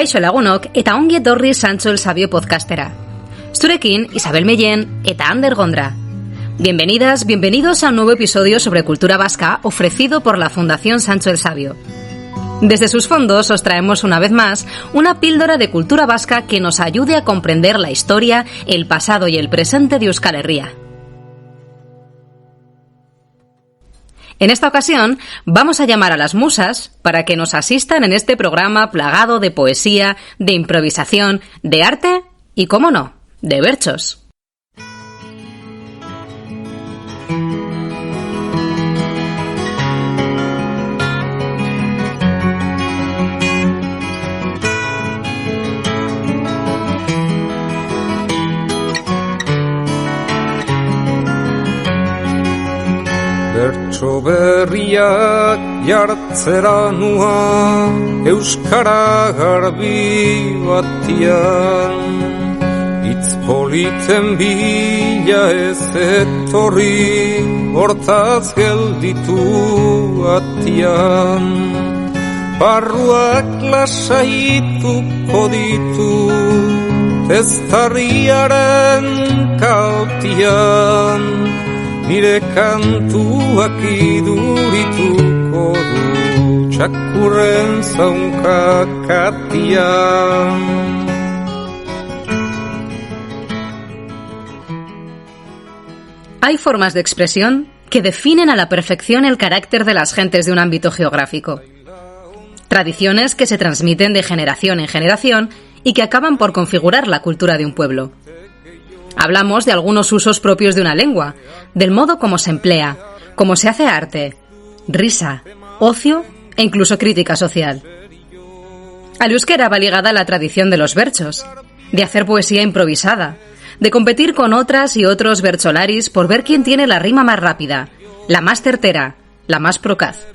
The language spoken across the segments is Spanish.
Kaixo lagunok eta ongi etorri Sancho el Sabio podcastera. Zurekin Isabel Mellén eta Ander Gondra. Bienvenidas, bienvenidos a un nuevo episodio sobre cultura vasca ofrecido por la Fundación Sancho el Sabio. Desde sus fondos os traemos una vez más una píldora de cultura vasca que nos ayude a comprender la historia, el pasado y el presente de Euskal Herria. En esta ocasión vamos a llamar a las musas para que nos asistan en este programa plagado de poesía, de improvisación, de arte y, cómo no, de bertsos. Bertso berriak jartzera nua Euskara garbi batian Hitz politen bila ez etorri Hortaz gelditu atian Barruak lasaituko ditu Testarriaren kautian Nire kantuak idurituko du txakurren zaunka katian. Hay formas de expresión que definen a la perfección el carácter de las gentes de un ámbito geográfico. Tradiciones que se transmiten de generación en generación y que acaban por configurar la cultura de un pueblo. Hablamos de algunos usos propios de una lengua, del modo como se emplea, cómo se hace arte, risa, ocio e incluso crítica social. Al euskera va ligada la tradición de los bertsos, de hacer poesía improvisada, de competir con otras y otros bertsolaris por ver quién tiene la rima más rápida, la más certera, la más procaz.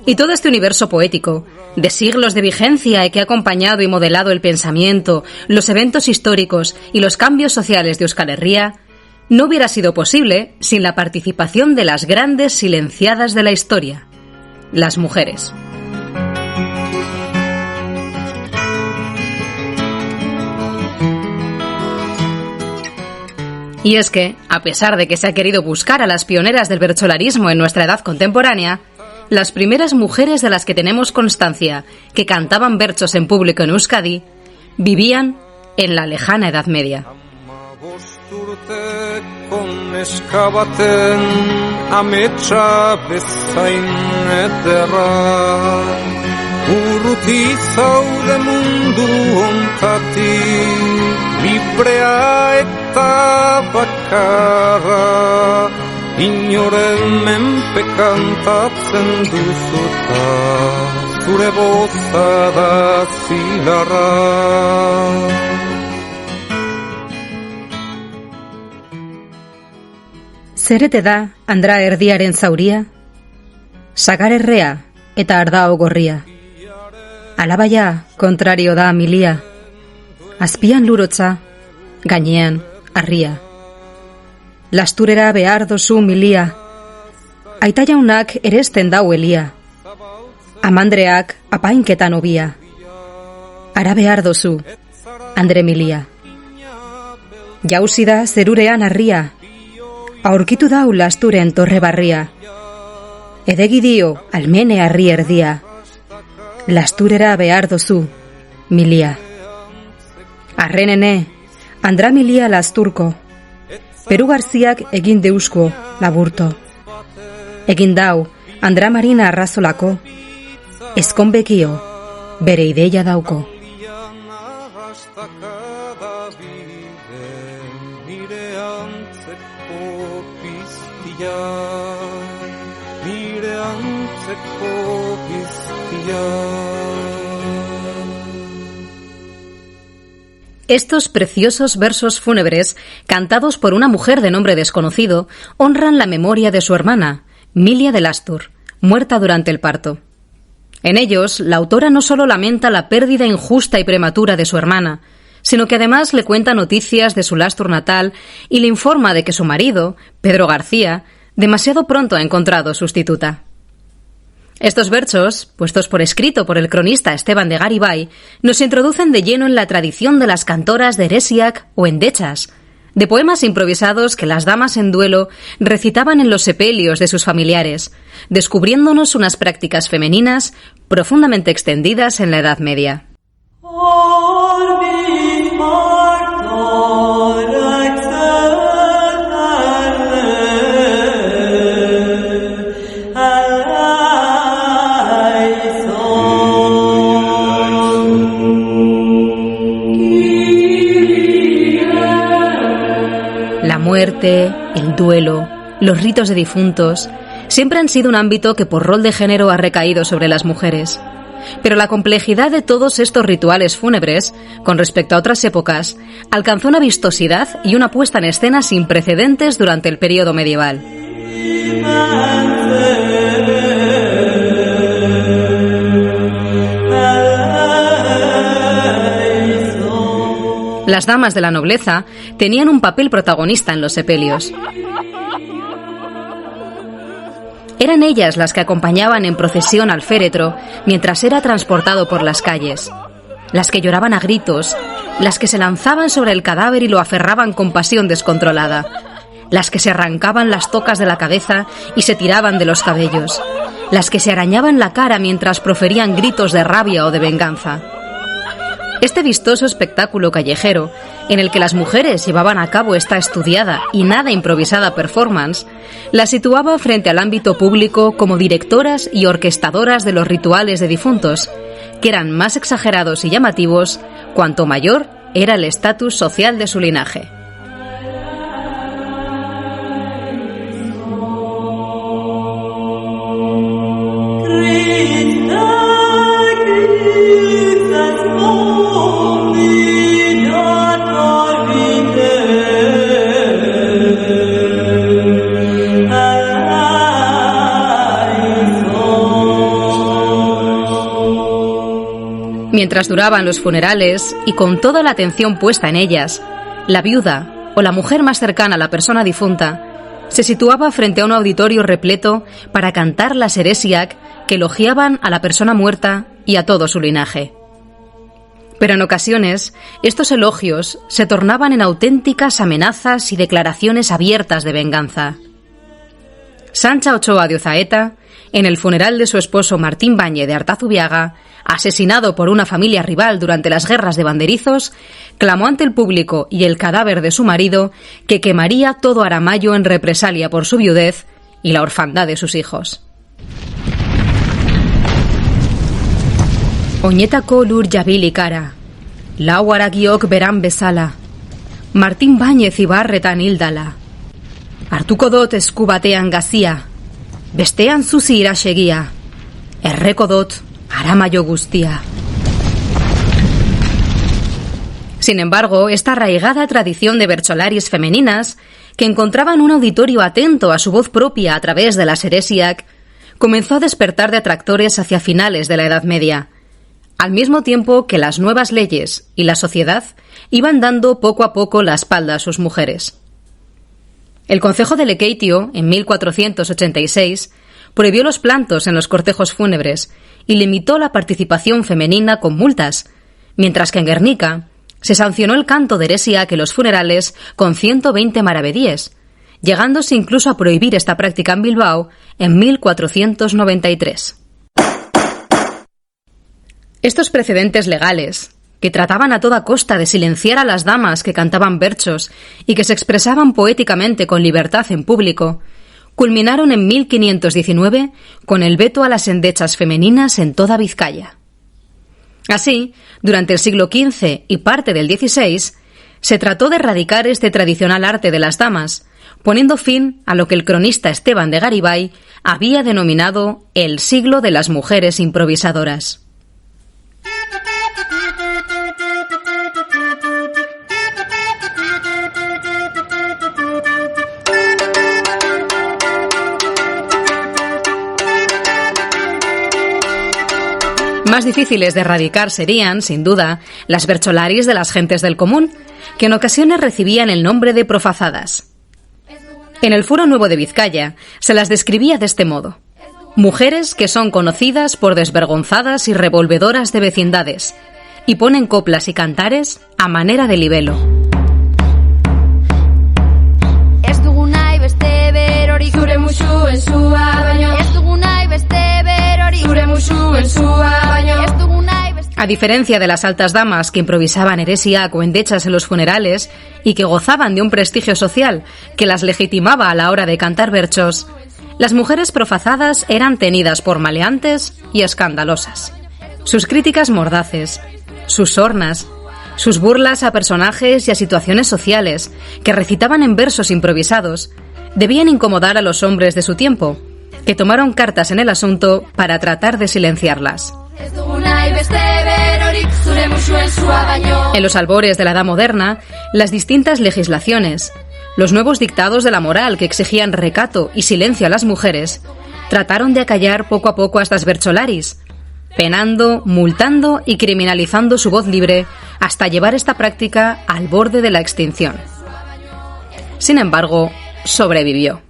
Y todo este universo poético, de siglos de vigencia y que ha acompañado y modelado el pensamiento, los eventos históricos y los cambios sociales de Euskal Herria, no hubiera sido posible sin la participación de las grandes silenciadas de la historia, las mujeres. Y es que, a pesar de que se ha querido buscar a las pioneras del bertsolarismo en nuestra edad contemporánea, las primeras mujeres de las que tenemos constancia que cantaban bertsos en público en Euskadi vivían en la lejana Edad Media. Inoren menpe kantatzen duzuta, zure boza da zilarra. Zerete da andra erdiaren zauria? Sagarerrea eta ardao gorria. Alabaia kontrario da milia. Azpian lurotza, gainean harria. Lasturera behar dozu milia, aita jaunak eresten dau elia, amandreak apainketan obia, ara behar dozu, Andre milia. Jauzi da zerurean harria, aurkitu dau lasturen torre barria, edegi dio almene harri erdia, lasturera behar dozu, milia. Arrenene, Andra milia lasturko, Peru Garziak egin deusko laburto. Egin dau Andra Marina arrazolako, ezkonbekio bere ideia dauko. Estos preciosos versos fúnebres, cantados por una mujer de nombre desconocido, honran la memoria de su hermana, Milia de Lastur, muerta durante el parto. En ellos, la autora no solo lamenta la pérdida injusta y prematura de su hermana, sino que además le cuenta noticias de su Lastur natal y le informa de que su marido, Pedro García, demasiado pronto ha encontrado sustituta. Estos versos, puestos por escrito por el cronista Esteban de Garibay, nos introducen de lleno en la tradición de las cantoras de Herésiac o endechas, de poemas improvisados que las damas en duelo recitaban en los sepelios de sus familiares, descubriéndonos unas prácticas femeninas profundamente extendidas en la Edad Media. La muerte, el duelo, los ritos de difuntos, siempre han sido un ámbito que por rol de género ha recaído sobre las mujeres. Pero la complejidad de todos estos rituales fúnebres, con respecto a otras épocas, alcanzó una vistosidad y una puesta en escena sin precedentes durante el período medieval. Las damas de la nobleza tenían un papel protagonista en los sepelios. Eran ellas las que acompañaban en procesión al féretro mientras era transportado por las calles, las que lloraban a gritos, las que se lanzaban sobre el cadáver y lo aferraban con pasión descontrolada, las que se arrancaban las tocas de la cabeza y se tiraban de los cabellos, las que se arañaban la cara mientras proferían gritos de rabia o de venganza. Este vistoso espectáculo callejero, en el que las mujeres llevaban a cabo esta estudiada y nada improvisada performance, la situaba frente al ámbito público como directoras y orquestadoras de los rituales de difuntos, que eran más exagerados y llamativos cuanto mayor era el estatus social de su linaje. Mientras duraban los funerales y con toda la atención puesta en ellas, la viuda o la mujer más cercana a la persona difunta se situaba frente a un auditorio repleto para cantar las Herésiac que elogiaban a la persona muerta y a todo su linaje. Pero en ocasiones, estos elogios se tornaban en auténticas amenazas y declaraciones abiertas de venganza. Sancha Ochoa de Ozaeta, en el funeral de su esposo Martín Báñez de Artazubiaga, asesinado por una familia rival durante las guerras de banderizos, clamó ante el público y el cadáver de su marido que quemaría todo Aramayo en represalia por su viudez y la orfandad de sus hijos. Oñetako lur jabil ikara, lau haragiok beran bezala, Martín Báñez ibarretan hildala, hartuko dot esku batean gazia, bestean zuzi irasegia, erreko dot Aramayo guztia. Sin embargo, esta arraigada tradición de bertsolaris femeninas, que encontraban un auditorio atento a su voz propia a través de las Herésiac, comenzó a despertar detractores hacia finales de la Edad Media, al mismo tiempo que las nuevas leyes y la sociedad iban dando poco a poco la espalda a sus mujeres. El Concejo de Lekeitio, en 1486, prohibió los plantos en los cortejos fúnebres y limitó la participación femenina con multas, mientras que en Guernica se sancionó el canto de Herésiac en los funerales con 120 maravedíes, llegándose incluso a prohibir esta práctica en Bilbao en 1493. Estos precedentes legales, que trataban a toda costa de silenciar a las damas que cantaban versos y que se expresaban poéticamente con libertad en público, culminaron en 1519 con el veto a las endechas femeninas en toda Vizcaya. Así, durante el siglo XV y parte del XVI, se trató de erradicar este tradicional arte de las damas, poniendo fin a lo que el cronista Esteban de Garibay había denominado el siglo de las mujeres improvisadoras. Más difíciles de erradicar serían, sin duda, las bertsolaris de las gentes del común, que en ocasiones recibían el nombre de profazadas. En el Foro Nuevo de Vizcaya se las describía de este modo: Mujeres que son conocidas por desvergonzadas y revolvedoras de vecindades, y ponen coplas y cantares a manera de libelo. Ez dugu nahi beste berorik zure musuen zua baino. Ez dugu nahi beste berorik zure musuen zua baino. Ez dugu nahi beste... A diferencia de las altas damas que improvisaban heresiak o endechas en los funerales y que gozaban de un prestigio social que las legitimaba a la hora de cantar berchos, las mujeres profazadas eran tenidas por maleantes y escandalosas. Sus críticas mordaces, sus sornas, sus burlas a personajes y a situaciones sociales que recitaban en versos improvisados debían incomodar a los hombres de su tiempo, que tomaron cartas en el asunto para tratar de silenciarlas. En los albores de la Edad Moderna, las distintas legislaciones, los nuevos dictados de la moral que exigían recato y silencio a las mujeres, trataron de acallar poco a poco a estas bercholaris, penando, multando y criminalizando su voz libre hasta llevar esta práctica al borde de la extinción. Sin embargo, sobrevivió.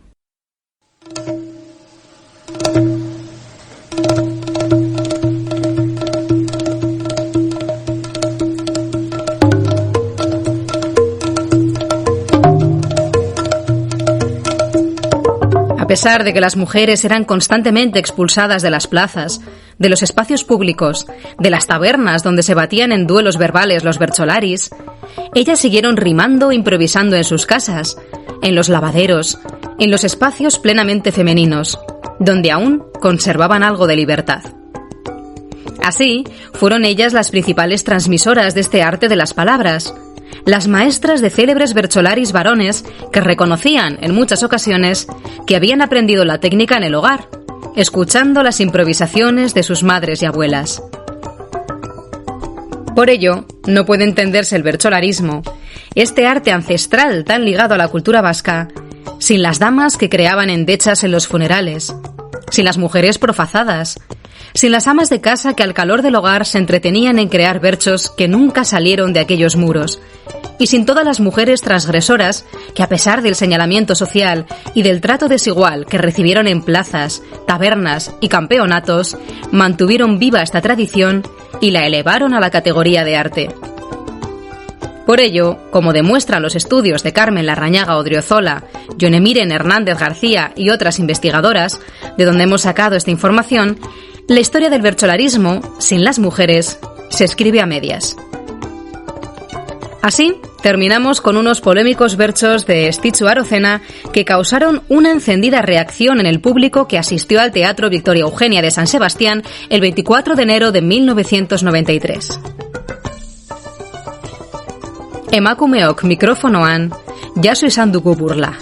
A pesar de que las mujeres eran constantemente expulsadas de las plazas, de los espacios públicos, de las tabernas donde se batían en duelos verbales los bercholaris, ellas siguieron rimando e improvisando en sus casas, en los lavaderos, en los espacios plenamente femeninos, donde aún conservaban algo de libertad. Así, fueron ellas las principales transmisoras de este arte de las palabras, las maestras de célebres bercholaris varones que reconocían, en muchas ocasiones, que habían aprendido la técnica en el hogar, escuchando las improvisaciones de sus madres y abuelas. Por ello, no puede entenderse el bercholarismo, este arte ancestral tan ligado a la cultura vasca, sin las damas que creaban endechas en los funerales, sin las mujeres profazadas, sin las amas de casa que al calor del hogar se entretenían en crear berchos que nunca salieron de aquellos muros, y sin todas las mujeres transgresoras que, a pesar del señalamiento social y del trato desigual que recibieron en plazas, tabernas y campeonatos, mantuvieron viva esta tradición y la elevaron a la categoría de arte. Por ello, como demuestran los estudios de Carmen Larrañaga Odriozola, Yonemiren Hernández García y otras investigadoras, de donde hemos sacado esta información, la historia del bercholarismo, sin las mujeres, se escribe a medias. Así, terminamos con unos polémicos berchos de Estitxu Arozena que causaron una encendida reacción en el público que asistió al Teatro Victoria Eugenia de San Sebastián el 24 de enero de 1993. Emakumeok mikrofonoan, jaso izan dugu burla.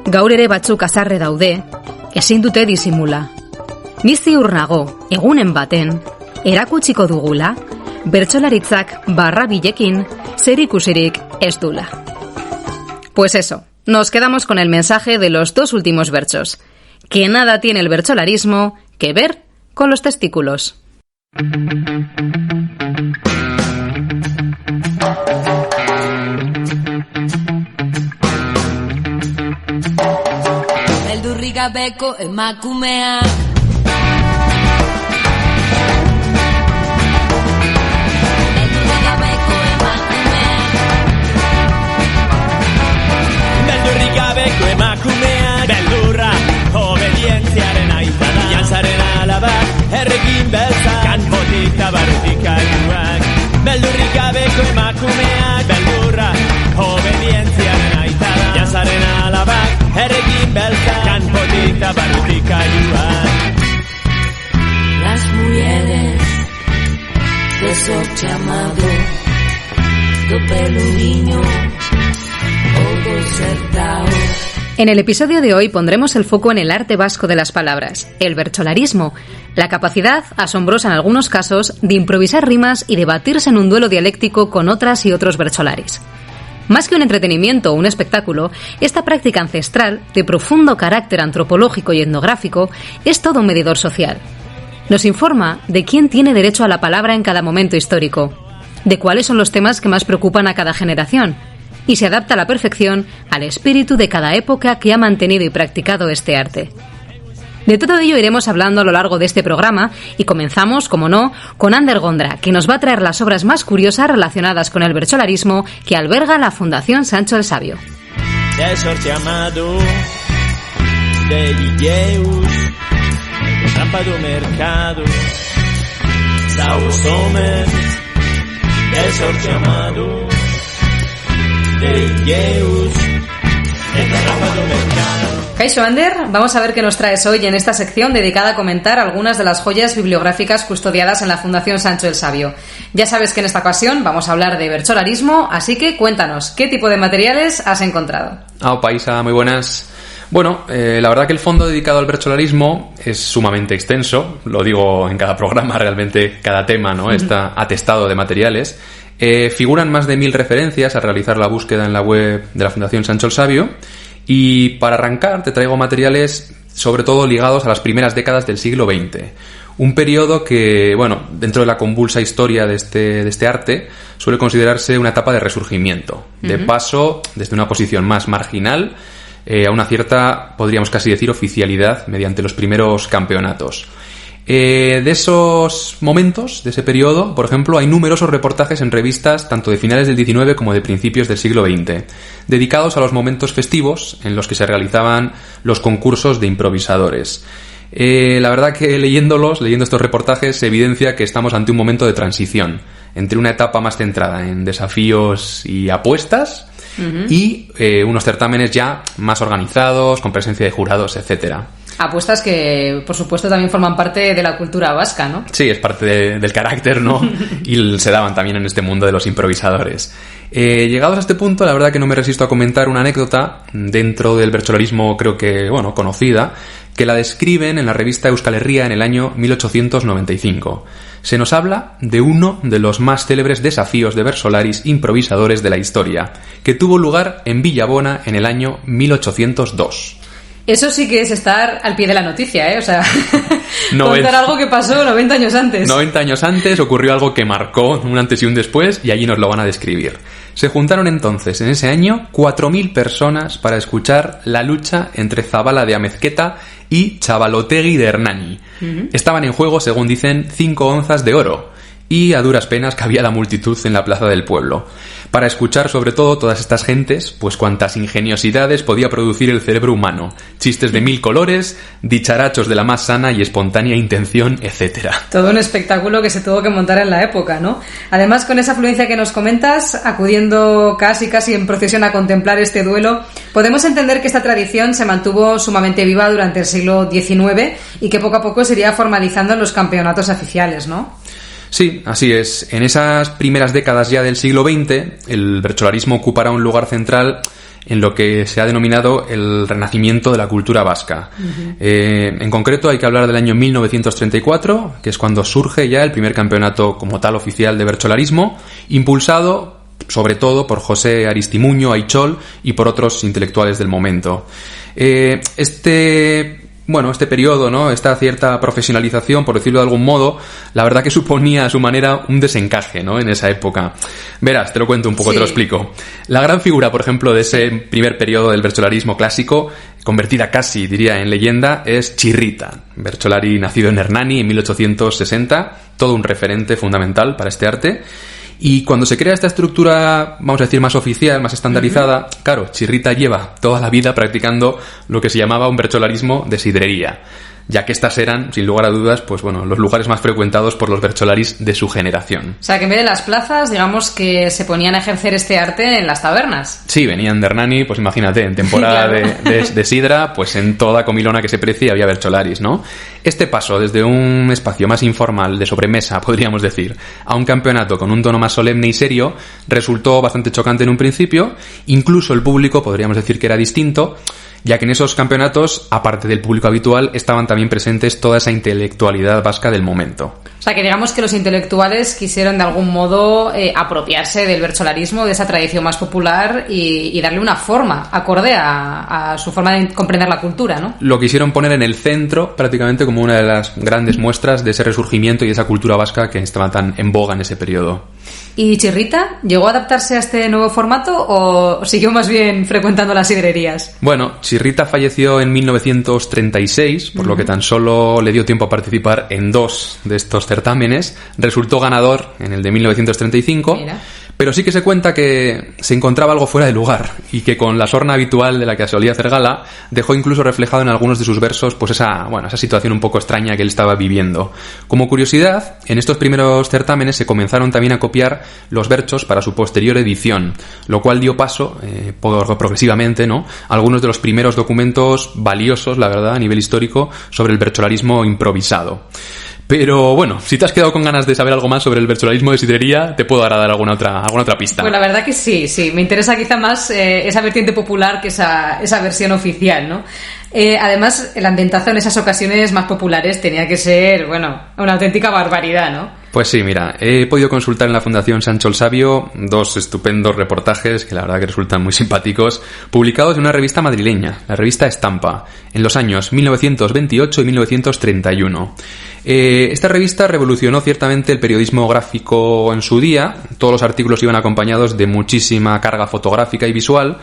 Gaur ere batzuk azarre daude, ezin dute disimula. Ni ziur nago, egunen baten, erakutsiko dugula, bertsolaritzak barra bilekin zerikusirik ez dula. Pues eso, nos quedamos con el mensaje de los dos últimos berchos, que nada tiene el bercholarismo que ver con los testículos. Beldurrik gabeko emakumea. Emakumeak beldurra, obedientziaren aita da. Jantzaren alabak, errekin beltza, kanpotik tabarrutik alduak. Beldurrik gabeko emakumeak beldurra, obedientziaren aita da. Jantzaren alabak, errekin beltza, kanpotik tabarrutik alduak. Las mujeres de esos llamados do pelo niño o do certao. En el episodio de hoy pondremos el foco en el arte vasco de las palabras, el bercholarismo, la capacidad, asombrosa en algunos casos, de improvisar rimas y debatirse en un duelo dialéctico con otras y otros bercholaris. Más que un entretenimiento o un espectáculo, esta práctica ancestral, de profundo carácter antropológico y etnográfico, es todo un medidor social. Nos informa de quién tiene derecho a la palabra en cada momento histórico, de cuáles son los temas que más preocupan a cada generación, y se adapta a la perfección al espíritu de cada época que ha mantenido y practicado este arte. De todo ello iremos hablando a lo largo de este programa y comenzamos, como no, con Ander Gondra, que nos va a traer las obras más curiosas relacionadas con el bertsolarismo que alberga la Fundación Sancho el Sabio. De sorte amado, de Ligeus, de trampa do mercado, Saus homens, de sorte amado, de Ligeus, de trampa do mercado. Kaixo Ander, vamos a ver qué nos traes hoy en esta sección dedicada a comentar algunas de las joyas bibliográficas custodiadas en la Fundación Sancho el Sabio. Ya sabes que en esta ocasión vamos a hablar de bertsolarismo, así que cuéntanos, ¿qué tipo de materiales has encontrado? Paisa, muy buenas. Bueno, la verdad que el fondo dedicado al bertsolarismo es sumamente extenso, lo digo en cada programa, realmente cada tema, ¿no? Está atestado de materiales. Figuran más de 1000 referencias al realizar la búsqueda en la web de la Fundación Sancho el Sabio. Y para arrancar te traigo materiales sobre todo ligados a las primeras décadas del siglo XX. Un periodo que, bueno, dentro de la convulsa historia de este arte suele considerarse una etapa de resurgimiento, de paso desde una posición más marginal a una cierta, podríamos casi decir, oficialidad mediante los primeros campeonatos. De esos momentos, de ese periodo, por ejemplo, hay numerosos reportajes en revistas tanto de finales del XIX como de principios del siglo XX, dedicados a los momentos festivos en los que se realizaban los concursos de improvisadores. La verdad que leyendo estos reportajes se evidencia que estamos ante un momento de transición entre una etapa más centrada en desafíos y apuestas y unos certámenes ya más organizados, con presencia de jurados, etcétera. Apuestas que, por supuesto, también forman parte de la cultura vasca, ¿no? Sí, es parte del carácter, ¿no? Y se daban también en este mundo de los improvisadores. Llegados a este punto, la verdad que no me resisto a comentar una anécdota dentro del bertsolarismo, creo que, bueno, conocida, que la describen en la revista Euskal Herria en el año 1895. Se nos habla de uno de los más célebres desafíos de bersolaris improvisadores de la historia, que tuvo lugar en Villabona en el año 1802. Eso sí que es estar al pie de la noticia, ¿eh? O sea, contar algo que pasó 90 años antes. 90 años antes ocurrió algo que marcó un antes y un después y allí nos lo van a describir. Se juntaron entonces en ese año 4.000 personas para escuchar la lucha entre Zabala de Amezqueta y Chavalotegui de Hernani. Estaban en juego, según dicen, 5 onzas de oro. Y a duras penas cabía la multitud en la plaza del pueblo, para escuchar sobre todo todas estas gentes, pues cuantas ingeniosidades podía producir el cerebro humano, chistes de 1000 colores, dicharachos de la más sana y espontánea intención, etcétera. Todo un espectáculo que se tuvo que montar en la época, ¿no? Además, con esa afluencia que nos comentas, acudiendo casi en procesión a contemplar este duelo, podemos entender que esta tradición se mantuvo sumamente viva durante el siglo XIX y que poco a poco se iría formalizando en los campeonatos oficiales, ¿no? Sí, así es. En esas primeras décadas ya del siglo XX, el bertsolarismo ocupará un lugar central en lo que se ha denominado el renacimiento de la cultura vasca. En concreto hay que hablar del año 1934, que es cuando surge ya el primer campeonato como tal oficial de bertsolarismo, impulsado sobre todo por José Aristimuño Aichol y por otros intelectuales del momento. Este periodo, ¿no? Esta cierta profesionalización, por decirlo de algún modo, la verdad que suponía a su manera un desencaje, ¿no? En esa época. Verás, te lo cuento un poco, sí. Te lo explico. La gran figura, por ejemplo, de ese primer periodo del bertsolarismo clásico, convertida casi, diría, en leyenda, es Chirrita, bertsolari nacido en Hernani en 1860, todo un referente fundamental para este arte. Y cuando se crea esta estructura, vamos a decir, más oficial, más estandarizada, claro, Chirrita lleva toda la vida practicando lo que se llamaba un bertsolarismo de sidrería, ya que estas eran, sin lugar a dudas, pues bueno, los lugares más frecuentados por los bertsolaris de su generación. O sea, que en vez de las plazas, digamos que se ponían a ejercer este arte en las tabernas. Sí, venían de Hernani, pues imagínate, en temporada claro. de sidra, pues en toda comilona que se precie había bertsolaris, ¿no? Este paso desde un espacio más informal, de sobremesa, podríamos decir, a un campeonato con un tono más solemne y serio, resultó bastante chocante en un principio. Incluso el público, podríamos decir que era distinto, ya que en esos campeonatos, aparte del público habitual, estaban también presentes toda esa intelectualidad vasca del momento. O sea, que digamos que los intelectuales quisieron de algún modo apropiarse del bertsolarismo, de esa tradición más popular y darle una forma acorde a su forma de comprender la cultura, ¿no? Lo quisieron poner en el centro, prácticamente, como como una de las grandes muestras de ese resurgimiento y esa cultura vasca que estaba tan en boga en ese periodo. ¿Y Chirrita llegó a adaptarse a este nuevo formato o siguió más bien frecuentando las sidrerías? Bueno, Chirrita falleció en 1936, por lo que tan solo le dio tiempo a participar en 2 de estos certámenes. Resultó ganador en el de 1935. Mira. Pero sí que se cuenta que se encontraba algo fuera de lugar y que con la sorna habitual de la que solía hacer gala dejó incluso reflejado en algunos de sus versos pues esa situación un poco extraña que él estaba viviendo. Como curiosidad, en estos primeros certámenes se comenzaron también a copiar los versos para su posterior edición, lo cual dio paso progresivamente, ¿no?, a algunos de los primeros documentos valiosos, la verdad, a nivel histórico sobre el bercholarismo improvisado. Pero bueno, si te has quedado con ganas de saber algo más sobre el bercholarismo de sidrería, te puedo dar alguna otra pista. Pues la verdad que sí. Me interesa quizá más esa vertiente popular que esa versión oficial, ¿no? Además, el ambientazo en esas ocasiones más populares tenía que ser, una auténtica barbaridad, ¿no? Pues sí, mira, he podido consultar en la Fundación Sancho el Sabio 2 estupendos reportajes que la verdad que resultan muy simpáticos, publicados en una revista madrileña, la revista Estampa, en los años 1928 y 1931. Esta revista revolucionó ciertamente el periodismo gráfico en su día. Todos los artículos iban acompañados de muchísima carga fotográfica y visual,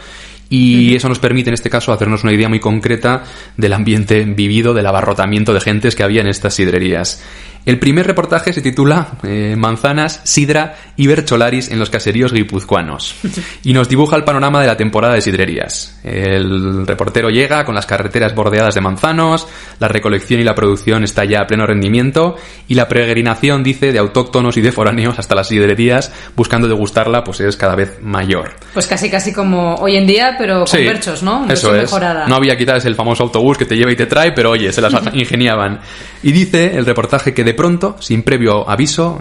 y eso nos permite en este caso hacernos una idea muy concreta del ambiente vivido, del abarrotamiento de gentes que había en estas sidrerías. El primer reportaje se titula Manzanas, sidra y bercholaris en los caseríos guipuzcoanos, y nos dibuja el panorama de la temporada de sidrerías. El reportero llega con las carreteras bordeadas de manzanos, la recolección y la producción está ya a pleno rendimiento, y la peregrinación, dice, de autóctonos y de foráneos hasta las sidrerías buscando degustarla, pues es cada vez mayor. Pues casi como hoy en día, pero con berchos, ¿no? Eso es. Mejorada. No había quizás el famoso autobús que te lleva y te trae, pero oye, se las ingeniaban. Y dice el reportaje que de pronto, sin previo aviso,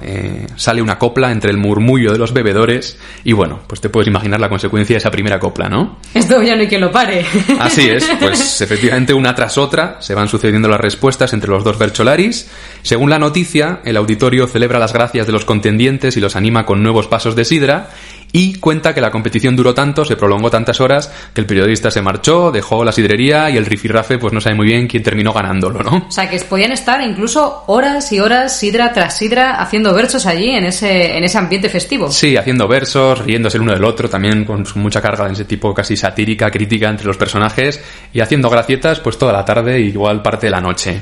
sale una copla entre el murmullo de los bebedores y pues te puedes imaginar la consecuencia de esa primera copla, ¿no? Esto ya no hay quien lo pare. Así es, pues efectivamente una tras otra se van sucediendo las respuestas entre los dos bercholaris. Según la noticia, el auditorio celebra las gracias de los contendientes y los anima con nuevos pasos de sidra, y cuenta que la competición duró tanto, se prolongó tantas horas, que el periodista se marchó, dejó la sidrería y el rifirrafe pues no sabe muy bien quién terminó ganándolo, ¿no? O sea, que podían estar incluso horas y horas, sidra tras sidra, haciendo versos allí en ese ambiente festivo. Sí, haciendo versos, riéndose el uno del otro, también con mucha carga de ese tipo casi satírica, crítica entre los personajes, y haciendo gracietas pues toda la tarde y igual parte de la noche.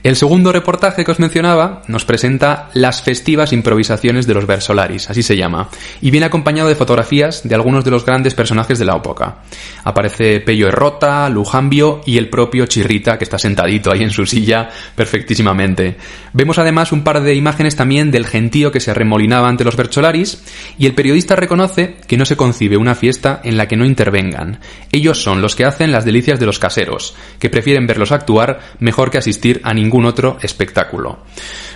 El segundo reportaje que os mencionaba nos presenta las festivas improvisaciones de los versolaris, así se llama, y viene acompañado de fotografías de algunos de los grandes personajes de la época. Aparece Pello Errota, Lujambio y el propio Chirrita, que está sentadito ahí en su silla perfectísimamente. Vemos además un par de imágenes también del gentío que se arremolinaba ante los versolaris, y el periodista reconoce que no se concibe una fiesta en la que no intervengan. Ellos son los que hacen las delicias de los caseros, que prefieren verlos actuar mejor que asistir a ningún otro espectáculo.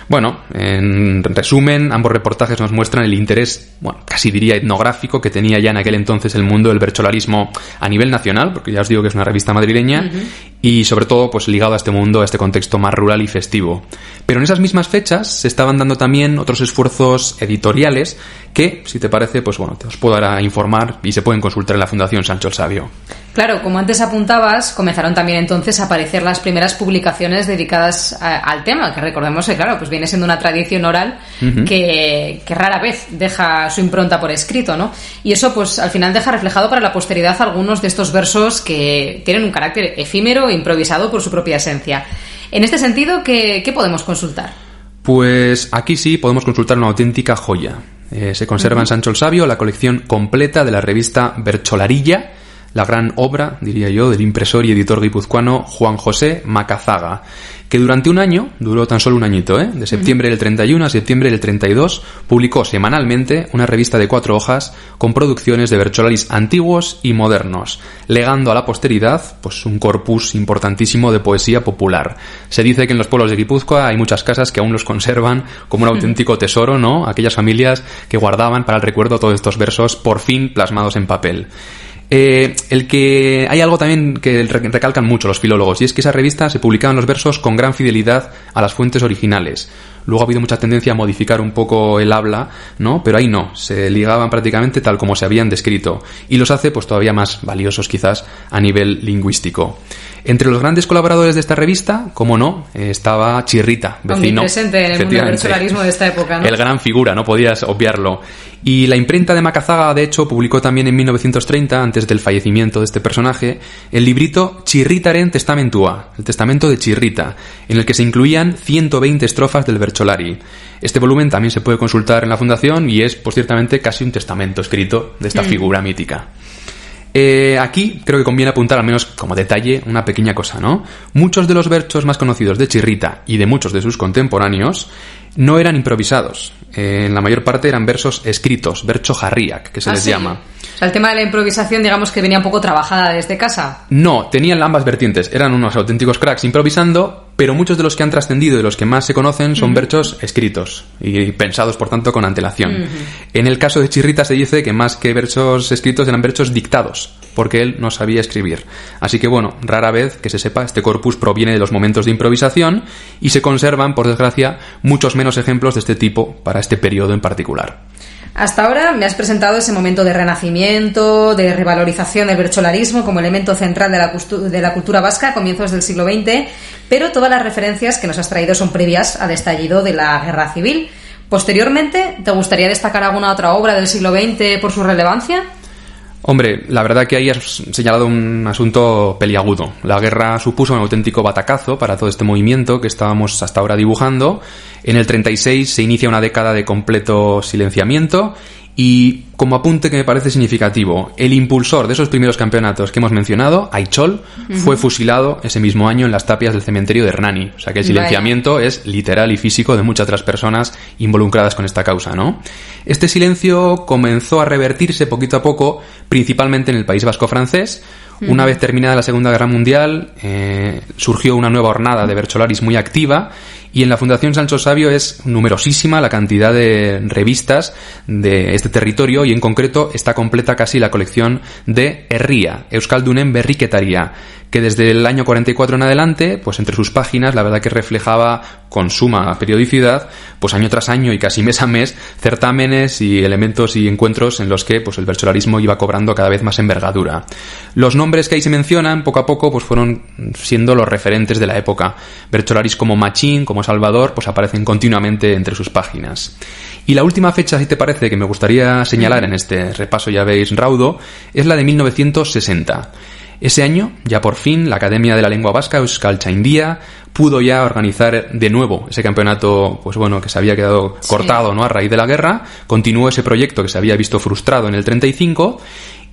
Bueno, en resumen, ambos reportajes nos muestran el interés, casi diría etnográfico, que tenía ya en aquel entonces el mundo del bercholarismo a nivel nacional, porque ya os digo que es una revista madrileña, y sobre todo pues ligado a este mundo, a este contexto más rural y festivo. Pero en esas mismas fechas se estaban dando también otros esfuerzos editoriales que, si te parece, pues te os puedo ahora informar y se pueden consultar en la Fundación Sancho el Sabio. Claro, como antes apuntabas, comenzaron también entonces a aparecer las primeras publicaciones dedicadas al tema, que recordemos que, claro, pues viene siendo una tradición oral que rara vez deja su impronta por escrito, ¿no? Y eso, pues, al final deja reflejado para la posteridad algunos de estos versos que tienen un carácter efímero e improvisado por su propia esencia. En este sentido, ¿qué podemos consultar? Pues aquí sí podemos consultar una auténtica joya. Se conserva en Sancho el Sabio la colección completa de la revista Bercholarilla, la gran obra, diría yo, del impresor y editor guipuzcoano Juan José Macazaga, que durante un año, duró tan solo un añito, de septiembre del 31 a septiembre del 32, publicó semanalmente una revista de 4 hojas con producciones de bercholaris antiguos y modernos, legando a la posteridad pues un corpus importantísimo de poesía popular. Se dice que en los pueblos de Guipúzcoa hay muchas casas que aún los conservan como un auténtico tesoro, ¿no? Aquellas familias que guardaban para el recuerdo todos estos versos por fin plasmados en papel. Hay algo también que recalcan mucho los filólogos, y es que esa revista se publicaban los versos con gran fidelidad a las fuentes originales. Luego ha habido mucha tendencia a modificar un poco el habla, ¿no? Pero ahí no, se ligaban prácticamente tal como se habían descrito, y los hace pues todavía más valiosos quizás a nivel lingüístico. Entre los grandes colaboradores de esta revista, como no, estaba Chirrita, vecino. Presente en el mundo del bercholarismo de esta época, ¿no? El gran figura, no podías obviarlo. Y la imprenta de Macazaga, de hecho, publicó también en 1930, antes del fallecimiento de este personaje, el librito Chirritaren Testamentua, el testamento de Chirrita, en el que se incluían 120 estrofas del Bercholari. Este volumen también se puede consultar en la Fundación y es, pues ciertamente, casi un testamento escrito de esta figura mítica. Aquí creo que conviene apuntar, al menos como detalle, una pequeña cosa, ¿no? Muchos de los versos más conocidos de Chirrita y de muchos de sus contemporáneos no eran improvisados. En la mayor parte eran versos escritos, verso jarriak, que se les llama. O sea, el tema de la improvisación, digamos que venía un poco trabajada desde casa. No, tenían ambas vertientes. Eran unos auténticos cracks improvisando, pero muchos de los que han trascendido y de los que más se conocen son versos escritos y pensados, por tanto, con antelación. En el caso de Chirrita se dice que más que versos escritos eran versos dictados, porque él no sabía escribir. Así que, bueno, rara vez que se sepa, este corpus proviene de los momentos de improvisación y se conservan, por desgracia, muchos menos ejemplos de este tipo para este periodo en particular. Hasta ahora me has presentado ese momento de renacimiento, de revalorización del bercholarismo como elemento central de la cultura vasca a comienzos del siglo XX, pero todas las referencias que nos has traído son previas al estallido de la Guerra Civil. Posteriormente, ¿te gustaría destacar alguna otra obra del siglo XX por su relevancia? Hombre, la verdad que ahí has señalado un asunto peliagudo. La guerra supuso un auténtico batacazo para todo este movimiento que estábamos hasta ahora dibujando. En el 36 se inicia una década de completo silenciamiento y, como apunte que me parece significativo, el impulsor de esos primeros campeonatos que hemos mencionado, Aichol, fue fusilado ese mismo año en las tapias del cementerio de Hernani. O sea que el silenciamiento es literal y físico de muchas otras personas involucradas con esta causa, ¿no? Este silencio comenzó a revertirse poquito a poco, principalmente en el País Vasco francés. Una vez terminada la Segunda Guerra Mundial, surgió una nueva hornada de bercholaris muy activa y en la Fundación Sancho Sabio es numerosísima la cantidad de revistas de este territorio y en concreto está completa casi la colección de Herria, Euskaldunen Berriketaria, que desde el año 44 en adelante, pues entre sus páginas, la verdad que reflejaba con suma periodicidad, pues año tras año y casi mes a mes, certámenes y elementos y encuentros en los que pues el bercholarismo iba cobrando cada vez más envergadura. Los nombres que ahí se mencionan, poco a poco, pues fueron siendo los referentes de la época. Bercholaris como Machín, como Salvador, pues aparecen continuamente entre sus páginas. Y la última fecha, si te parece, que me gustaría señalar en este repaso, ya veis, raudo, es la de 1960. Ese año, ya por fin, la Academia de la Lengua Vasca, Euskaltzaindia, pudo ya organizar de nuevo ese campeonato, pues bueno, que se había quedado cortado, ¿no?, a raíz de la guerra. Continuó ese proyecto que se había visto frustrado en el 35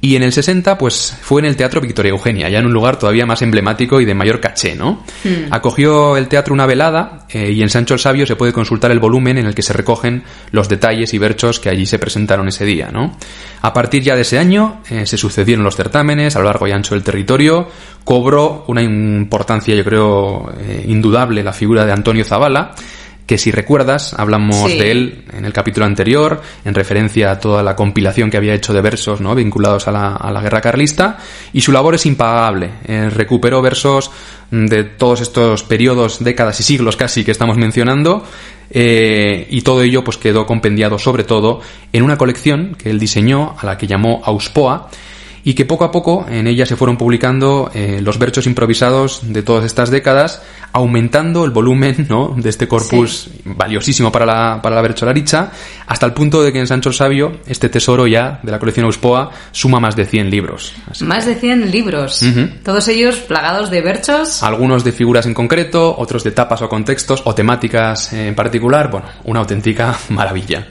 y en el 60, pues fue en el Teatro Victoria Eugenia, ya en un lugar todavía más emblemático y de mayor caché, ¿no? Acogió el teatro una velada y en Sancho el Sabio se puede consultar el volumen en el que se recogen los detalles y versos que allí se presentaron ese día, ¿no? A partir ya de ese año se sucedieron los certámenes a lo largo y ancho del territorio. Cobró una importancia, yo creo, indudable la figura de Antonio Zabala, que si recuerdas, hablamos de él en el capítulo anterior, en referencia a toda la compilación que había hecho de versos, ¿no?, vinculados a la guerra carlista, y su labor es impagable. Recuperó versos de todos estos periodos, décadas y siglos casi que estamos mencionando, y todo ello pues quedó compendiado sobre todo en una colección que él diseñó, a la que llamó Auspoa, y que poco a poco en ella se fueron publicando los versos improvisados de todas estas décadas, aumentando el volumen, ¿no?, de este corpus valiosísimo para la bercholaricha, hasta el punto de que en Sancho el Sabio este tesoro ya de la colección Auspoa suma más de 100 libros. Más de 100 libros, todos ellos plagados de versos. Algunos de figuras en concreto, otros de tapas o contextos o temáticas en particular. Bueno, una auténtica maravilla.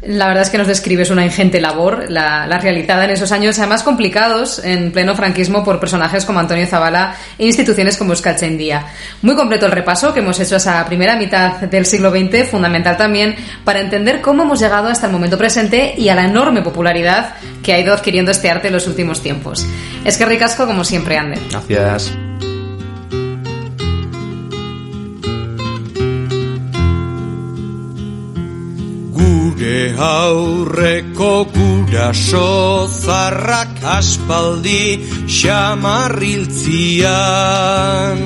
La verdad es que nos describes una ingente labor, la realizada en esos años, además complicados en pleno franquismo por personajes como Antonio Zabala e instituciones como Euskaltzaindia. Muy completo el repaso que hemos hecho a esa primera mitad del siglo XX, fundamental también para entender cómo hemos llegado hasta el momento presente y a la enorme popularidad que ha ido adquiriendo este arte en los últimos tiempos. Eskerrik asko, como siempre, Ander. Gracias. Gure aurreko guraso zarrak aspaldi xamarriltzian,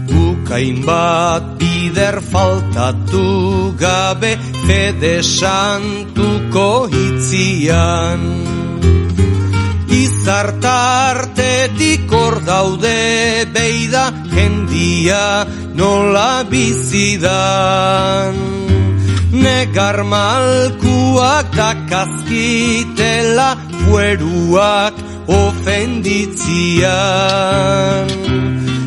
Gukain bat bider faltatu gabe fede santuko hitzian. Itzartartetik hor daude beida jendia nola bizidan. Negar malkuak dakazkitela fueruak ofenditzian.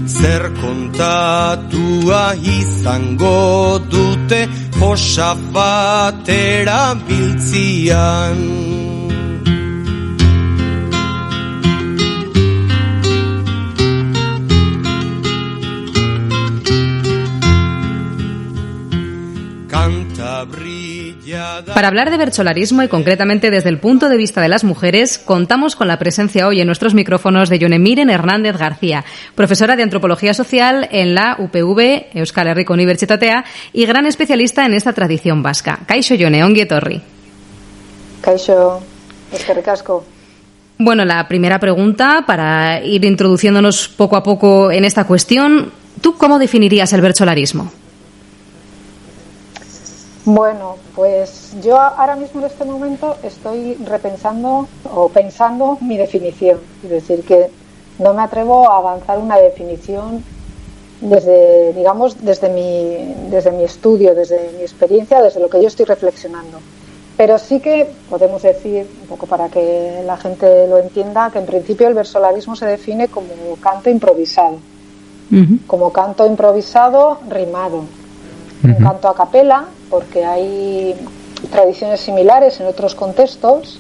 Zer kontatua izango dute Josafatera biltzian. Para hablar de bertsolarismo y concretamente desde el punto de vista de las mujeres, contamos con la presencia hoy en nuestros micrófonos de Jone Miren Hernández García, profesora de Antropología Social en la UPV, Euskal Herriko Unibertsitatea, y gran especialista en esta tradición vasca. Kaixo Jone, ongi etorri. Kaixo, eskerrik asko. Bueno, la primera pregunta, para ir introduciéndonos poco a poco en esta cuestión, ¿tú cómo definirías el bertsolarismo? Bueno, pues yo ahora mismo en este momento estoy repensando o pensando mi definición. Es decir, que no me atrevo a avanzar una definición desde mi estudio, desde mi experiencia, desde lo que yo estoy reflexionando. Pero sí que podemos decir, un poco para que la gente lo entienda, que en principio el versolarismo se define como canto improvisado. Como canto improvisado rimado. Un canto a capela, porque hay tradiciones similares en otros contextos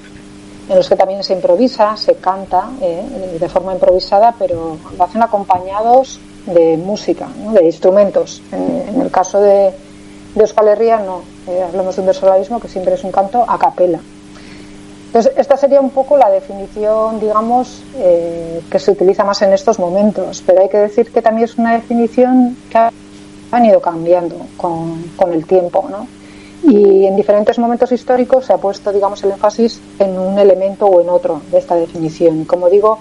en los que también se improvisa, se canta de forma improvisada, pero lo hacen acompañados de música, ¿no? De instrumentos. En el caso de Euskal Herria no, hablamos de un versolarismo que siempre es un canto a capela. Entonces, esta sería un poco la definición, digamos, que se utiliza más en estos momentos, pero hay que decir que también es una definición que han ido cambiando con el tiempo, ¿no? Y en diferentes momentos históricos se ha puesto, digamos, el énfasis en un elemento o en otro de esta definición. Y como digo,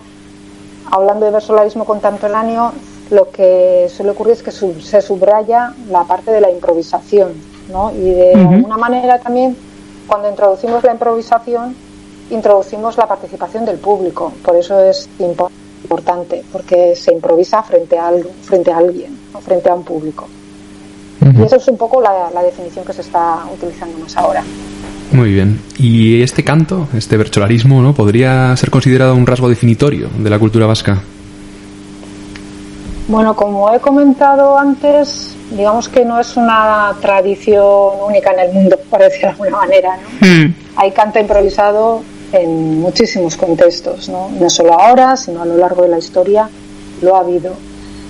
hablando de versolarismo contemporáneo, lo que suele ocurrir es que se subraya la parte de la improvisación, ¿no? Y de alguna manera también, cuando introducimos la improvisación, introducimos la participación del público. Por eso es importante, porque se improvisa frente a alguien, ¿no? Frente a un público. Y eso es un poco la definición que se está utilizando más ahora. Muy bien. ¿Y este canto, este bertsolarismo, ¿no? podría ser considerado un rasgo definitorio de la cultura vasca? Bueno, como he comentado antes, digamos que no es una tradición única en el mundo, por decirlo de alguna manera, ¿no? Hay canto improvisado en muchísimos contextos, ¿no? No solo ahora, sino a lo largo de la historia lo ha habido.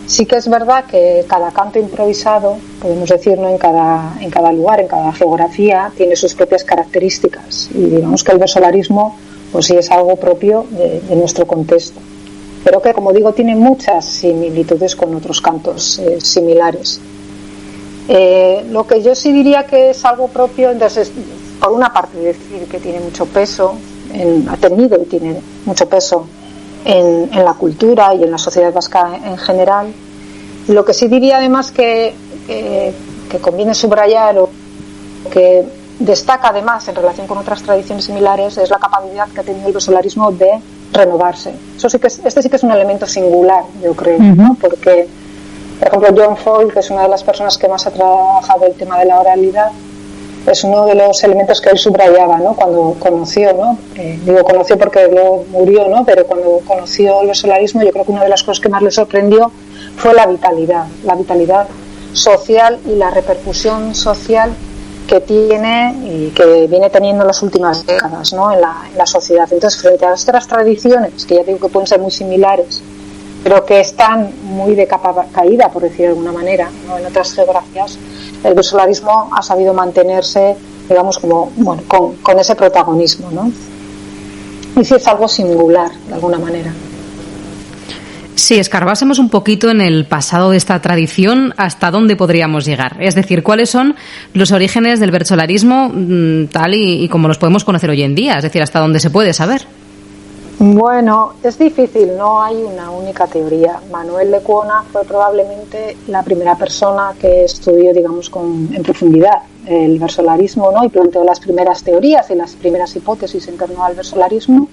Sí que es verdad que cada canto improvisado, podemos decir, ¿no? en cada lugar, en cada geografía, tiene sus propias características. Y digamos que el versolarismo, pues sí es algo propio de nuestro contexto. Pero que, como digo, tiene muchas similitudes con otros cantos similares. Lo que yo sí diría que es algo propio, entonces, por una parte, decir que tiene mucho peso, ha tenido y tiene mucho peso en la cultura y en la sociedad vasca en general. Lo que sí diría además que conviene subrayar o que destaca además en relación con otras tradiciones similares es la capacidad que ha tenido el versolarismo de renovarse. Este sí que es un elemento singular, yo creo, ¿no? Porque, por ejemplo, John Fowle, que es una de las personas que más ha trabajado el tema de la oralidad, es uno de los elementos que él subrayaba, ¿no? Cuando conoció, ¿no? Digo conoció porque luego murió, ¿no? Pero cuando conoció el versolarismo, yo creo que una de las cosas que más le sorprendió fue la vitalidad social y la repercusión social que tiene y que viene teniendo en las últimas décadas, ¿no? en la sociedad. Entonces, frente a otras tradiciones, que ya digo que pueden ser muy similares, pero que están muy de capa caída, por decir de alguna manera, ¿no? En otras geografías, el versolarismo ha sabido mantenerse, digamos, como bueno, con ese protagonismo, ¿no? Y sí es algo singular, de alguna manera. Si escarbásemos un poquito en el pasado de esta tradición, ¿hasta dónde podríamos llegar? Es decir, ¿cuáles son los orígenes del versolarismo tal y como los podemos conocer hoy en día? Es decir, ¿hasta dónde se puede saber? Bueno, es difícil, no hay una única teoría. Manuel de Cuona fue probablemente la primera persona que estudió, digamos, en profundidad el versolarismo, ¿no? Y planteó las primeras teorías y las primeras hipótesis en torno al versolarismo.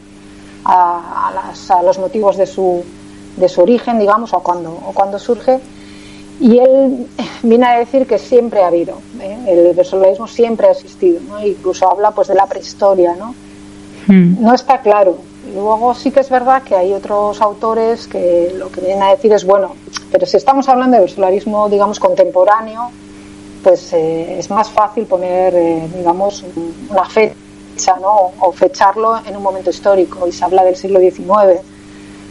a los motivos de su origen, digamos, o cuando surge. Y él viene a decir que siempre ha habido, el versolarismo siempre ha existido, ¿no? Incluso habla pues de la prehistoria, ¿no? No está claro. Luego sí que es verdad que hay otros autores que lo que vienen a decir es, bueno, pero si estamos hablando de versolarismo, digamos, contemporáneo, pues es más fácil poner, digamos, una fecha, ¿no? O fecharlo en un momento histórico, y se habla del siglo XIX.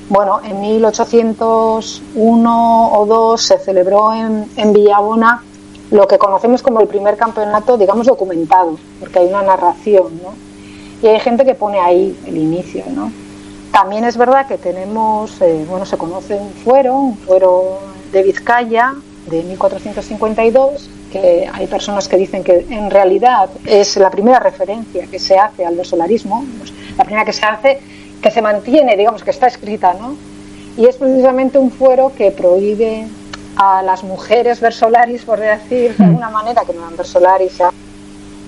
Bueno, en 1801 o 2 se celebró en Villabona lo que conocemos como el primer campeonato, digamos, documentado, porque hay una narración, ¿no? Y hay gente que pone ahí el inicio, ¿no? También es verdad que tenemos, se conoce un fuero de Vizcaya de 1452, que hay personas que dicen que en realidad es la primera referencia que se hace al versolarismo, pues, la primera que se hace, que se mantiene, digamos, que está escrita, ¿no? Y es precisamente un fuero que prohíbe a las mujeres versolaris, por decir de alguna manera, que no eran versolaris, se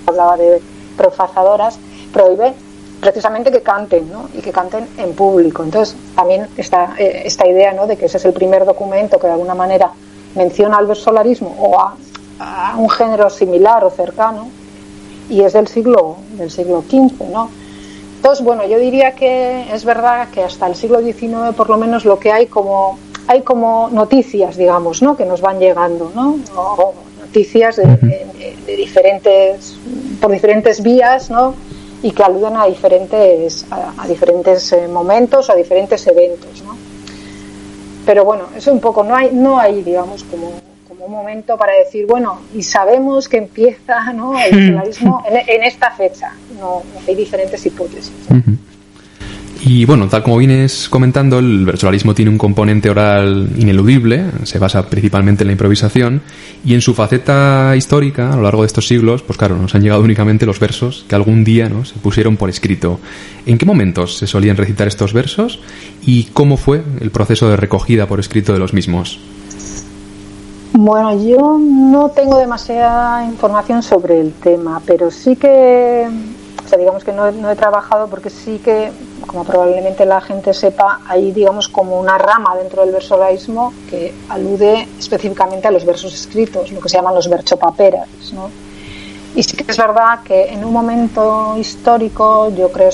hablaba de profazadoras, prohíbe precisamente que canten, ¿no? Y que canten en público. Entonces también está esta idea, ¿no?, de que ese es el primer documento que de alguna manera menciona al versolarismo o a un género similar o cercano, y es del siglo XV, ¿no? Entonces, bueno, yo diría que es verdad que hasta el siglo XIX, por lo menos, lo que hay como noticias, digamos, ¿no?, que nos van llegando, ¿no? O noticias de diferentes, por diferentes vías, ¿no?, y que aluden a diferentes momentos o a diferentes eventos, ¿no? Pero bueno, eso un poco, no hay digamos, como un momento para decir, bueno, y sabemos que empieza, ¿no?, el versolarismo en esta fecha. No, hay diferentes hipótesis. Y bueno, tal como vienes comentando, el versolarismo tiene un componente oral ineludible, se basa principalmente en la improvisación, y en su faceta histórica, a lo largo de estos siglos, pues claro, nos han llegado únicamente los versos que algún día, ¿no?, se pusieron por escrito. ¿En qué momentos se solían recitar estos versos y cómo fue el proceso de recogida por escrito de los mismos? Bueno, yo no tengo demasiada información sobre el tema, pero sí que, digamos que no he trabajado, porque sí que, como probablemente la gente sepa, hay, digamos, como una rama dentro del versolarismo que alude específicamente a los versos escritos, lo que se llaman los verchopaperas, ¿no? Y sí que es verdad que en un momento histórico, yo creo,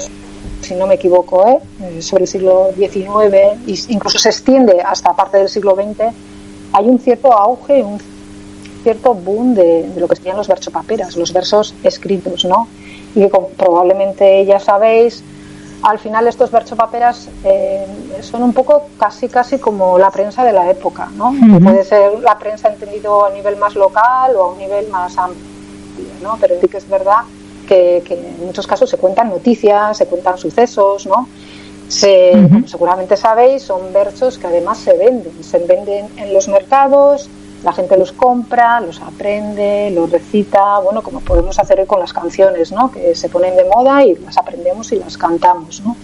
si no me equivoco, sobre el siglo XIX, incluso se extiende hasta parte del siglo XX, hay un cierto auge, un cierto boom de lo que serían los verchopaperas, los versos escritos, ¿no? Y que, como probablemente ya sabéis, al final estos verchopaperas son un poco casi como la prensa de la época, ¿no? Que puede ser la prensa entendido a nivel más local o a un nivel más amplio, ¿no? Pero sí que es verdad que en muchos casos se cuentan noticias, se cuentan sucesos, ¿no? Como seguramente sabéis, son versos que además se venden en los mercados, la gente los compra, los aprende, los recita, bueno, como podemos hacer con las canciones, ¿no?, que se ponen de moda y las aprendemos y las cantamos, ¿no?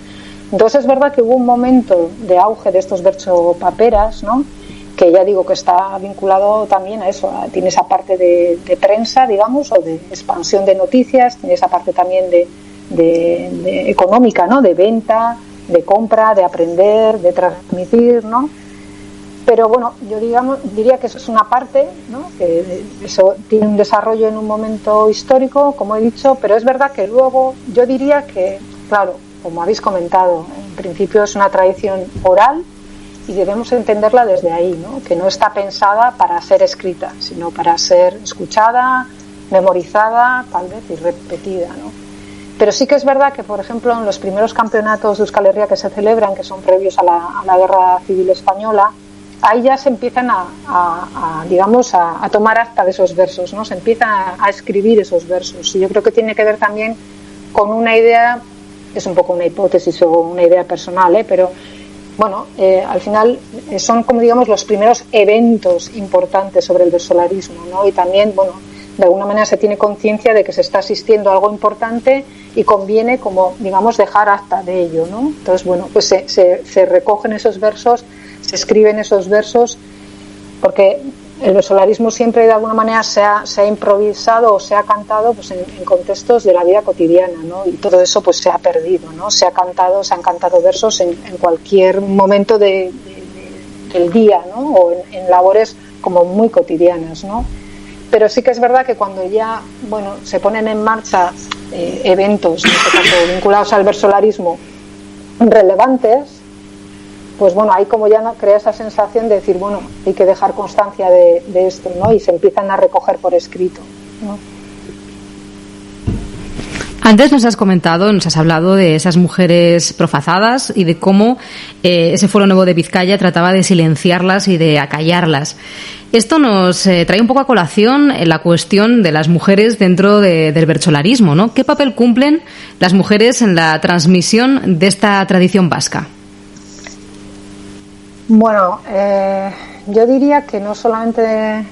Entonces es verdad que hubo un momento de auge de estos verchopaperas, ¿no?, que ya digo que está vinculado también a eso, tiene esa parte de prensa, digamos, o de expansión de noticias, tiene esa parte también de económica, ¿no?, de venta, de compra, de aprender, de transmitir, ¿no? Pero bueno, yo diría que eso es una parte, ¿no?, que eso tiene un desarrollo en un momento histórico, como he dicho, pero es verdad que luego yo diría que, claro, como habéis comentado, en principio es una tradición oral y debemos entenderla desde ahí, ¿no?, que no está pensada para ser escrita, sino para ser escuchada, memorizada, tal vez, y repetida, ¿no? Pero sí que es verdad que, por ejemplo, en los primeros campeonatos de Euskal Herria que se celebran, que son previos a la Guerra Civil Española, ahí ya se empiezan a tomar acta de esos versos, ¿no? Se empiezan a escribir esos versos. Y yo creo que tiene que ver también con una idea, es un poco una hipótesis o una idea personal, pero bueno, al final son, como digamos, los primeros eventos importantes sobre el versolarismo, ¿no? Y también, bueno, de alguna manera se tiene conciencia de que se está asistiendo a algo importante y conviene, como digamos, dejar acta de ello, ¿no? Entonces, bueno, pues se recogen esos versos, se escriben esos versos, porque el versolarismo siempre de alguna manera se ha improvisado o se ha cantado pues en contextos de la vida cotidiana, ¿no? Y todo eso pues se ha perdido, ¿no? Se han cantado versos en cualquier momento del día, ¿no? O en labores como muy cotidianas, ¿no? Pero sí que es verdad que cuando ya, bueno, se ponen en marcha eventos, en este caso vinculados al versolarismo, relevantes, pues bueno, ahí como ya no crea esa sensación de decir, bueno, hay que dejar constancia de esto, ¿no? Y se empiezan a recoger por escrito, ¿no? Antes nos has hablado de esas mujeres profazadas y de cómo ese Foro Nuevo de Vizcaya trataba de silenciarlas y de acallarlas. Esto nos trae un poco a colación la cuestión de las mujeres dentro del bertsolarismo, ¿no? ¿Qué papel cumplen las mujeres en la transmisión de esta tradición vasca? Bueno, yo diría que no solamente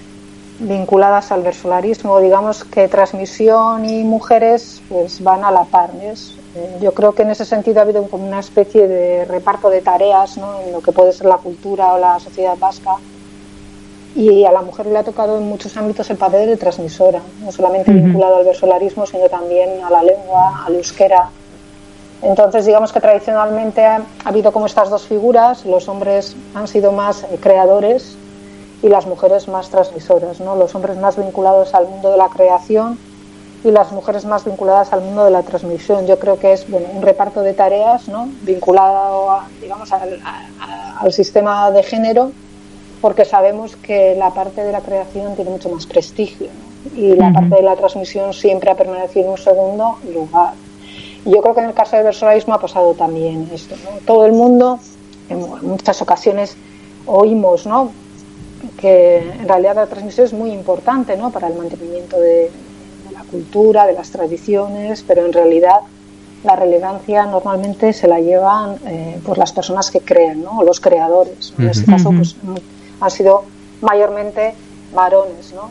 vinculadas al versolarismo, digamos que transmisión y mujeres pues van a la par, ¿ves? Yo creo que en ese sentido ha habido como una especie de reparto de tareas, ¿no? En lo que puede ser la cultura o la sociedad vasca, y a la mujer le ha tocado en muchos ámbitos el papel de transmisora, no solamente vinculado al versolarismo, sino también a la lengua, al euskera. Entonces, digamos que tradicionalmente ha habido como estas dos figuras: los hombres han sido más creadores y las mujeres más transmisoras, ¿no? Los hombres más vinculados al mundo de la creación y las mujeres más vinculadas al mundo de la transmisión. Yo creo que es, bueno, un reparto de tareas, ¿no? Vinculado digamos al sistema de género, porque sabemos que la parte de la creación tiene mucho más prestigio, ¿no? Y la parte de la transmisión siempre ha permanecido en un segundo lugar. Y yo creo que en el caso del versolarismo ha pasado también esto, ¿no? Todo el mundo, en muchas ocasiones oímos, ¿no?, que en realidad la transmisión es muy importante, ¿no?, para el mantenimiento de la cultura, de las tradiciones, pero en realidad la relevancia normalmente se la llevan pues las personas que crean, ¿no?, o los creadores, ¿no? En este caso pues han sido mayormente varones, ¿no?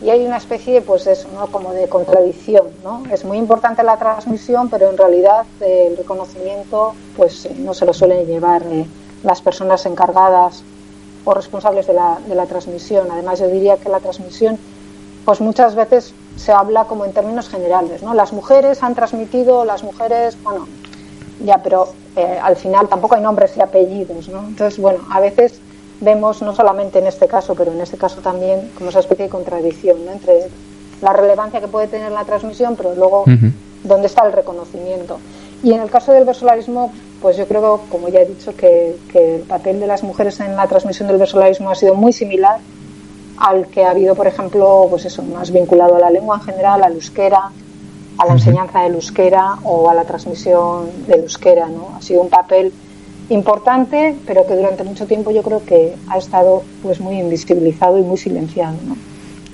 Y hay una especie, pues eso, ¿no?, como de contradicción, ¿no? Es muy importante la transmisión, pero en realidad el reconocimiento pues no se lo suelen llevar las personas encargadas o responsables de la transmisión. Además, yo diría que la transmisión pues muchas veces se habla como en términos generales, ¿no? Las mujeres han transmitido, las mujeres, bueno, ya, pero al final tampoco hay nombres y apellidos, ¿no? Entonces, bueno, a veces vemos, no solamente en este caso, pero en este caso también, como esa especie de contradicción, ¿no?, entre la relevancia que puede tener la transmisión, pero luego dónde está el reconocimiento. Y en el caso del versolarismo, pues yo creo, como ya he dicho, que el papel de las mujeres en la transmisión del versolarismo ha sido muy similar al que ha habido, por ejemplo, pues eso, más vinculado a la lengua en general, al euskera, a la enseñanza del euskera o a la transmisión del euskera, ¿no? Ha sido un papel importante, pero que durante mucho tiempo yo creo que ha estado pues muy invisibilizado y muy silenciado, ¿no?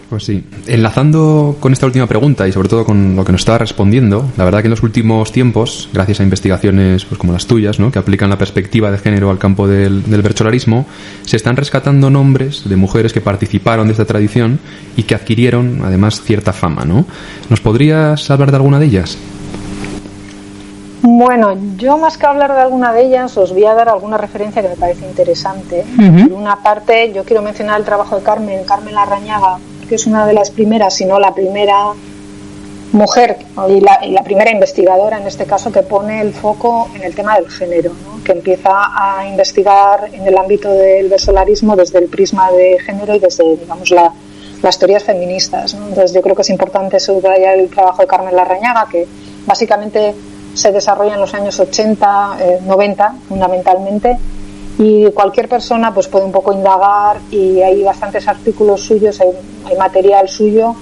Pues sí. Enlazando con esta última pregunta y sobre todo con lo que nos estaba respondiendo, la verdad que en los últimos tiempos, gracias a investigaciones pues como las tuyas, ¿no?, que aplican la perspectiva de género al campo del bertsolarismo, se están rescatando nombres de mujeres que participaron de esta tradición y que adquirieron además cierta fama, ¿no? ¿Nos podrías hablar de alguna de ellas? Bueno, yo más que hablar de alguna de ellas os voy a dar alguna referencia que me parece interesante. Por una parte, yo quiero mencionar el trabajo de Carmen Larrañaga, que es una de las primeras, si no la primera mujer y la primera investigadora en este caso que pone el foco en el tema del género, ¿no?, que empieza a investigar en el ámbito del versolarismo desde el prisma de género y desde, digamos, las teorías feministas, ¿no? Entonces yo creo que es importante subrayar el trabajo de Carmen Larrañaga, que básicamente se desarrolla en los años 80, 90 fundamentalmente, y cualquier persona pues puede un poco indagar, y hay bastantes artículos suyos, hay material suyo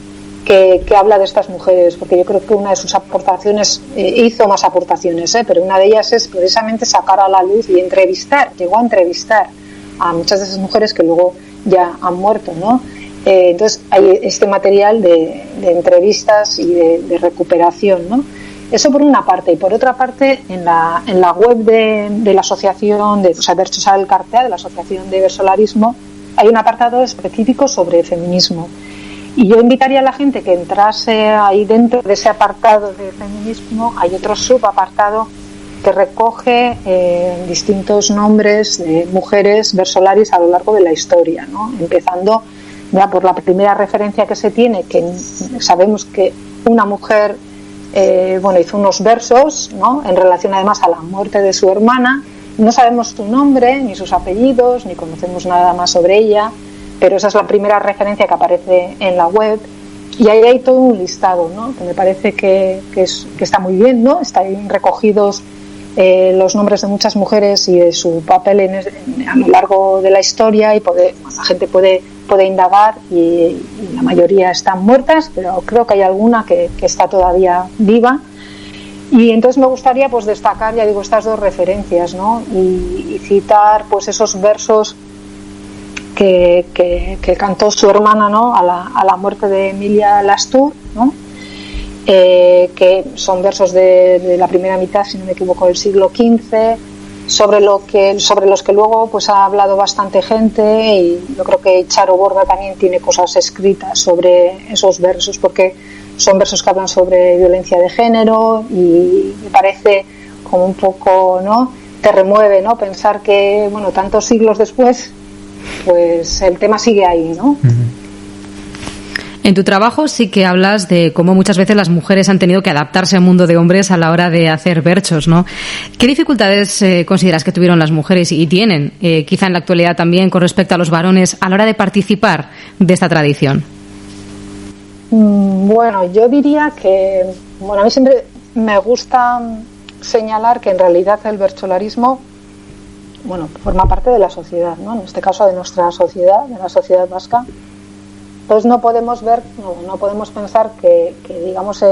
que habla de estas mujeres, porque yo creo que una de sus aportaciones, hizo más aportaciones, pero una de ellas es precisamente sacar a la luz y llegó a entrevistar a muchas de esas mujeres que luego ya han muerto, ¿no? Entonces hay este material de entrevistas y de recuperación, ¿no? Eso por una parte. Y por otra parte, en la web de la asociación Bertsozal Elkartea, de la asociación de versolarismo, hay un apartado específico sobre feminismo. Y yo invitaría a la gente que entrase ahí dentro de ese apartado de feminismo. Hay otro subapartado que recoge distintos nombres de mujeres versolaris a lo largo de la historia, ¿no? Empezando ya por la primera referencia que se tiene, que sabemos que una mujer hizo unos versos, ¿no?, en relación además a la muerte de su hermana. No sabemos su nombre, ni sus apellidos, ni conocemos nada más sobre ella, pero esa es la primera referencia que aparece en la web. Y ahí hay todo un listado, ¿no?, que me parece que está muy bien, ¿no? Están recogidos los nombres de muchas mujeres y de su papel a lo largo de la historia, y la gente puede indagar, y la mayoría están muertas, pero creo que hay alguna que está todavía viva. Y entonces me gustaría pues destacar, ya digo, estas dos referencias, ¿no?, y citar pues esos versos que cantó su hermana, ¿no?, a la muerte de Emilia Lastur, ¿no?, que son versos de la primera mitad, si no me equivoco, del siglo XV, sobre los que luego pues ha hablado bastante gente, y yo creo que Charo Borda también tiene cosas escritas sobre esos versos, porque son versos que hablan sobre violencia de género, y me parece como un poco, ¿no?, te remueve, ¿no?, pensar que, bueno, tantos siglos después, pues el tema sigue ahí, ¿no? En tu trabajo sí que hablas de cómo muchas veces las mujeres han tenido que adaptarse al mundo de hombres a la hora de hacer versos, ¿no? ¿Qué dificultades consideras que tuvieron las mujeres y tienen, quizá en la actualidad también, con respecto a los varones a la hora de participar de esta tradición? Bueno, yo diría que, a mí siempre me gusta señalar que en realidad el bertsolarismo, forma parte de la sociedad, ¿no? En este caso de nuestra sociedad, de la sociedad vasca. Entonces no podemos pensar que digamos,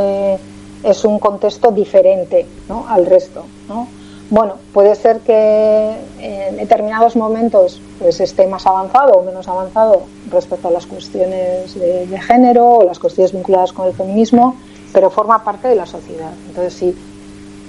es un contexto diferente, ¿no?, al resto, ¿no? Bueno, puede ser que en determinados momentos pues esté más avanzado o menos avanzado respecto a las cuestiones de género o las cuestiones vinculadas con el feminismo, pero forma parte de la sociedad. Entonces, sí,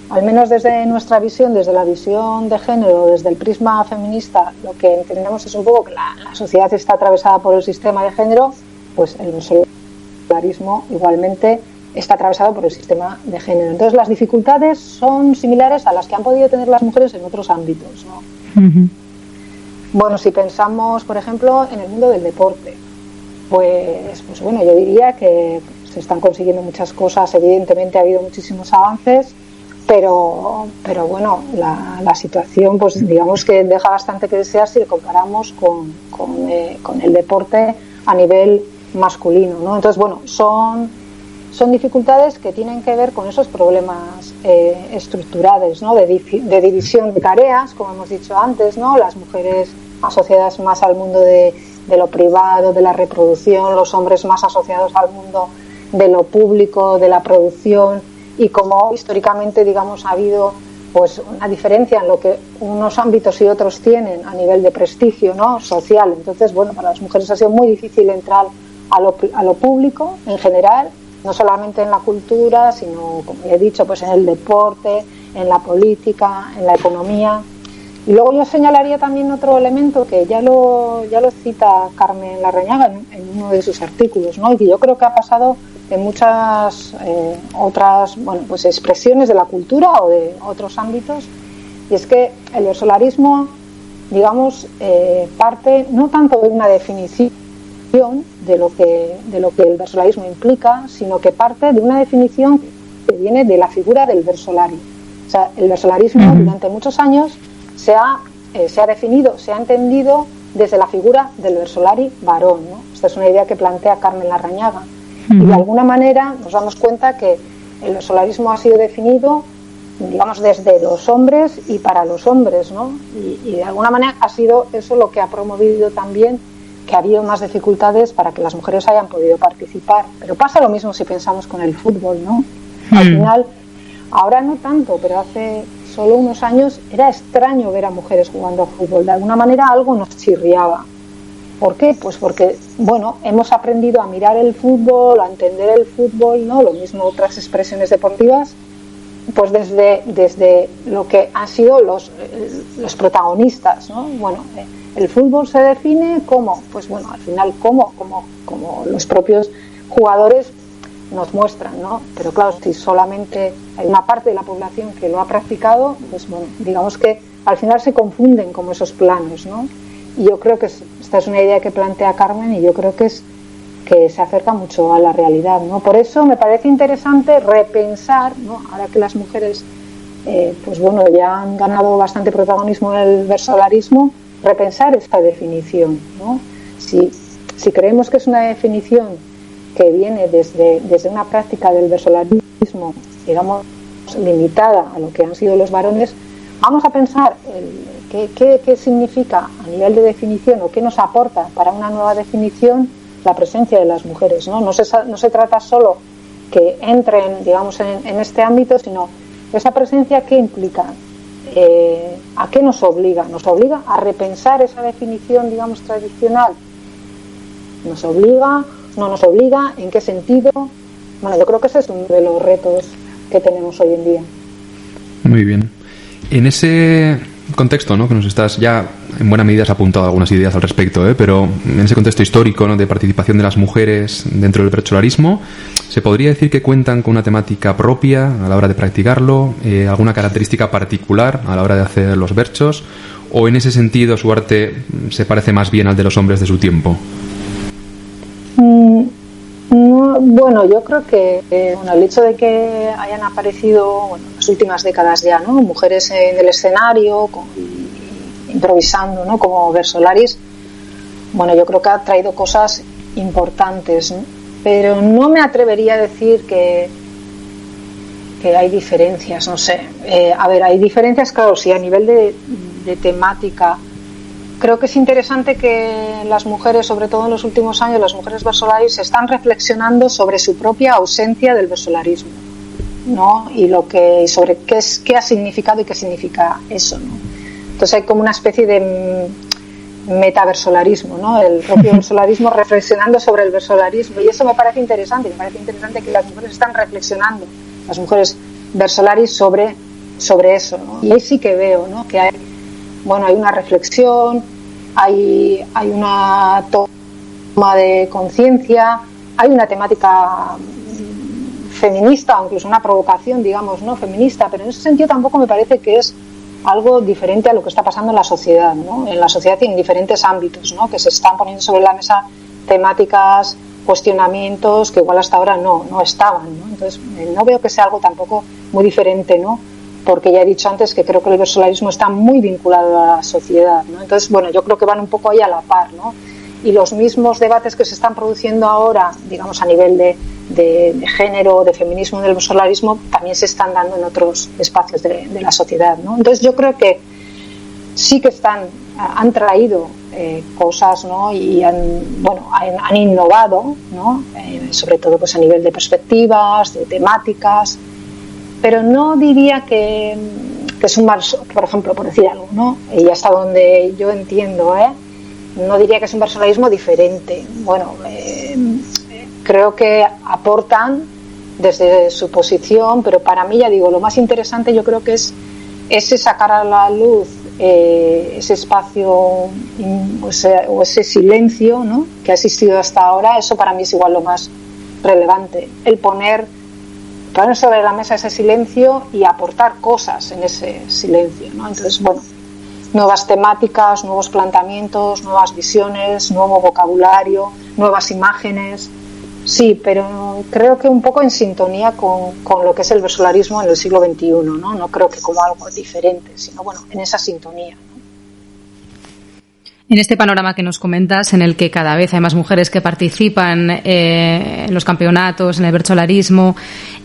al menos desde nuestra visión, desde la visión de género, desde el prisma feminista, lo que entendemos es un poco que la sociedad está atravesada por el sistema de género, pues el bertsolarismo igualmente está atravesado por el sistema de género. Entonces las dificultades son similares a las que han podido tener las mujeres en otros ámbitos, ¿no? Uh-huh. Bueno, si pensamos, por ejemplo, en el mundo del deporte, pues yo diría que se están consiguiendo muchas cosas. Evidentemente ha habido muchísimos avances, pero bueno, la situación, pues digamos que deja bastante que desear si lo comparamos con el deporte a nivel masculino, ¿no? Entonces, son dificultades que tienen que ver con esos problemas estructurales, ¿no?, de división de tareas, como hemos dicho antes, ¿no? Las mujeres asociadas más al mundo de lo privado, de la reproducción, los hombres más asociados al mundo de lo público, de la producción, y como históricamente, digamos, ha habido pues una diferencia en lo que unos ámbitos y otros tienen a nivel de prestigio, ¿no?, social. Entonces, para las mujeres ha sido muy difícil entrar a lo público en general, no solamente en la cultura, sino, como he dicho, pues en el deporte, en la política, en la economía. Y luego yo señalaría también otro elemento que ya lo cita Carmen Larrañaga en uno de sus artículos, ¿no?, y que yo creo que ha pasado en muchas otras expresiones de la cultura o de otros ámbitos, y es que el bersolarismo, digamos, parte no tanto de una definición de lo que el bersolarismo implica, sino que parte de una definición que viene de la figura del versolari. O sea, el bersolarismo durante muchos años se ha definido, se ha entendido desde la figura del versolari varón, ¿no? Esta es una idea que plantea Carmen Larrañaga. Y de alguna manera nos damos cuenta que el bersolarismo ha sido definido, digamos, desde los hombres y para los hombres, ¿no? Y de alguna manera ha sido eso lo que ha promovido también que ha habido más dificultades para que las mujeres hayan podido participar. Pero pasa lo mismo si pensamos con el fútbol, ¿no? Al final, ahora no tanto, pero hace solo unos años era extraño ver a mujeres jugando a fútbol. De alguna manera algo nos chirriaba. ¿Por qué? Pues porque, hemos aprendido a mirar el fútbol, a entender el fútbol, ¿no? Lo mismo otras expresiones deportivas, pues desde lo que han sido los protagonistas, ¿no? El fútbol se define como, al final como los propios jugadores nos muestran, ¿no? Pero claro, si solamente hay una parte de la población que lo ha practicado, pues digamos que al final se confunden como esos planos, ¿no? Y yo creo que Esta es una idea que plantea Carmen y yo creo que se acerca mucho a la realidad, ¿no? Por eso me parece interesante repensar, ¿no? Ahora que las mujeres pues bueno, ya han ganado bastante protagonismo en el versolarismo, repensar esta definición, ¿no? Si creemos que es una definición que viene desde una práctica del versolarismo, digamos, limitada a lo que han sido los varones, vamos a pensar qué significa a nivel de definición o qué nos aporta para una nueva definición la presencia de las mujeres, ¿no? No se trata solo que entren, digamos, en este ámbito, sino esa presencia, ¿qué implica? ¿A qué nos obliga? ¿Nos obliga a repensar esa definición, digamos, tradicional? ¿Nos obliga? ¿No nos obliga? ¿En qué sentido? Bueno, yo creo que ese es uno de los retos que tenemos hoy en día. Muy bien. En ese contexto, ¿no?, que nos estás ya en buena medida has apuntado algunas ideas al respecto, pero en ese contexto histórico, ¿no?, de participación de las mujeres dentro del bertsolarismo, ¿se podría decir que cuentan con una temática propia a la hora de practicarlo, alguna característica particular a la hora de hacer los bertsos, o en ese sentido su arte se parece más bien al de los hombres de su tiempo? Bueno, yo creo que el hecho de que hayan aparecido en las últimas décadas ya, ¿no?, mujeres en el escenario improvisando, ¿no?, como versolaris, bueno, yo creo que ha traído cosas importantes, ¿no? Pero no me atrevería a decir que hay diferencias, no sé. A ver, hay diferencias, claro, sí, a nivel de temática. Creo que es interesante que las mujeres, sobre todo en los últimos años, las mujeres versolaris están reflexionando sobre su propia ausencia del versolarismo, ¿no? Y sobre qué ha significado y qué significa eso, ¿no? Entonces hay como una especie de metaversolarismo, ¿no? El propio versolarismo reflexionando sobre el versolarismo, y eso me parece interesante que las mujeres están reflexionando, las mujeres versolaris sobre eso, ¿no? Y ahí sí que veo, ¿no?, que hay una reflexión, hay una toma de conciencia, hay una temática feminista, o incluso una provocación, digamos, no feminista, pero en ese sentido tampoco me parece que es algo diferente a lo que está pasando en la sociedad, ¿no? En la sociedad y en diferentes ámbitos, ¿no?, que se están poniendo sobre la mesa temáticas, cuestionamientos que igual hasta ahora no estaban, ¿no? Entonces no veo que sea algo tampoco muy diferente, ¿no?, porque ya he dicho antes que creo que el versolarismo está muy vinculado a la sociedad, ¿no? Entonces, bueno, yo creo que van un poco ahí a la par, ¿no? Y los mismos debates que se están produciendo ahora, digamos, a nivel de género, de feminismo, del versolarismo, también se están dando en otros espacios de la sociedad, ¿no? Entonces yo creo que sí que han traído cosas, ¿no?, y han innovado, ¿no?, sobre todo pues a nivel de perspectivas, de temáticas, pero no diría que es por ejemplo, por decir algo, ¿no?, y hasta donde yo entiendo, no diría que es un versolarismo diferente. Bueno, creo que aportan desde su posición, pero para mí, ya digo, lo más interesante yo creo que es ese sacar a la luz ese espacio o ese silencio, ¿no?, que ha existido hasta ahora. Eso para mí es igual lo más relevante, el poner sobre la mesa ese silencio y aportar cosas en ese silencio, ¿no? Entonces, bueno, nuevas temáticas, nuevos planteamientos, nuevas visiones, nuevo vocabulario, nuevas imágenes. Sí, pero creo que un poco en sintonía con lo que es el versolarismo en el siglo XXI, ¿no? No creo que como algo diferente, sino, bueno, en esa sintonía, ¿no? En este panorama que nos comentas, en el que cada vez hay más mujeres que participan en los campeonatos, en el versolarismo,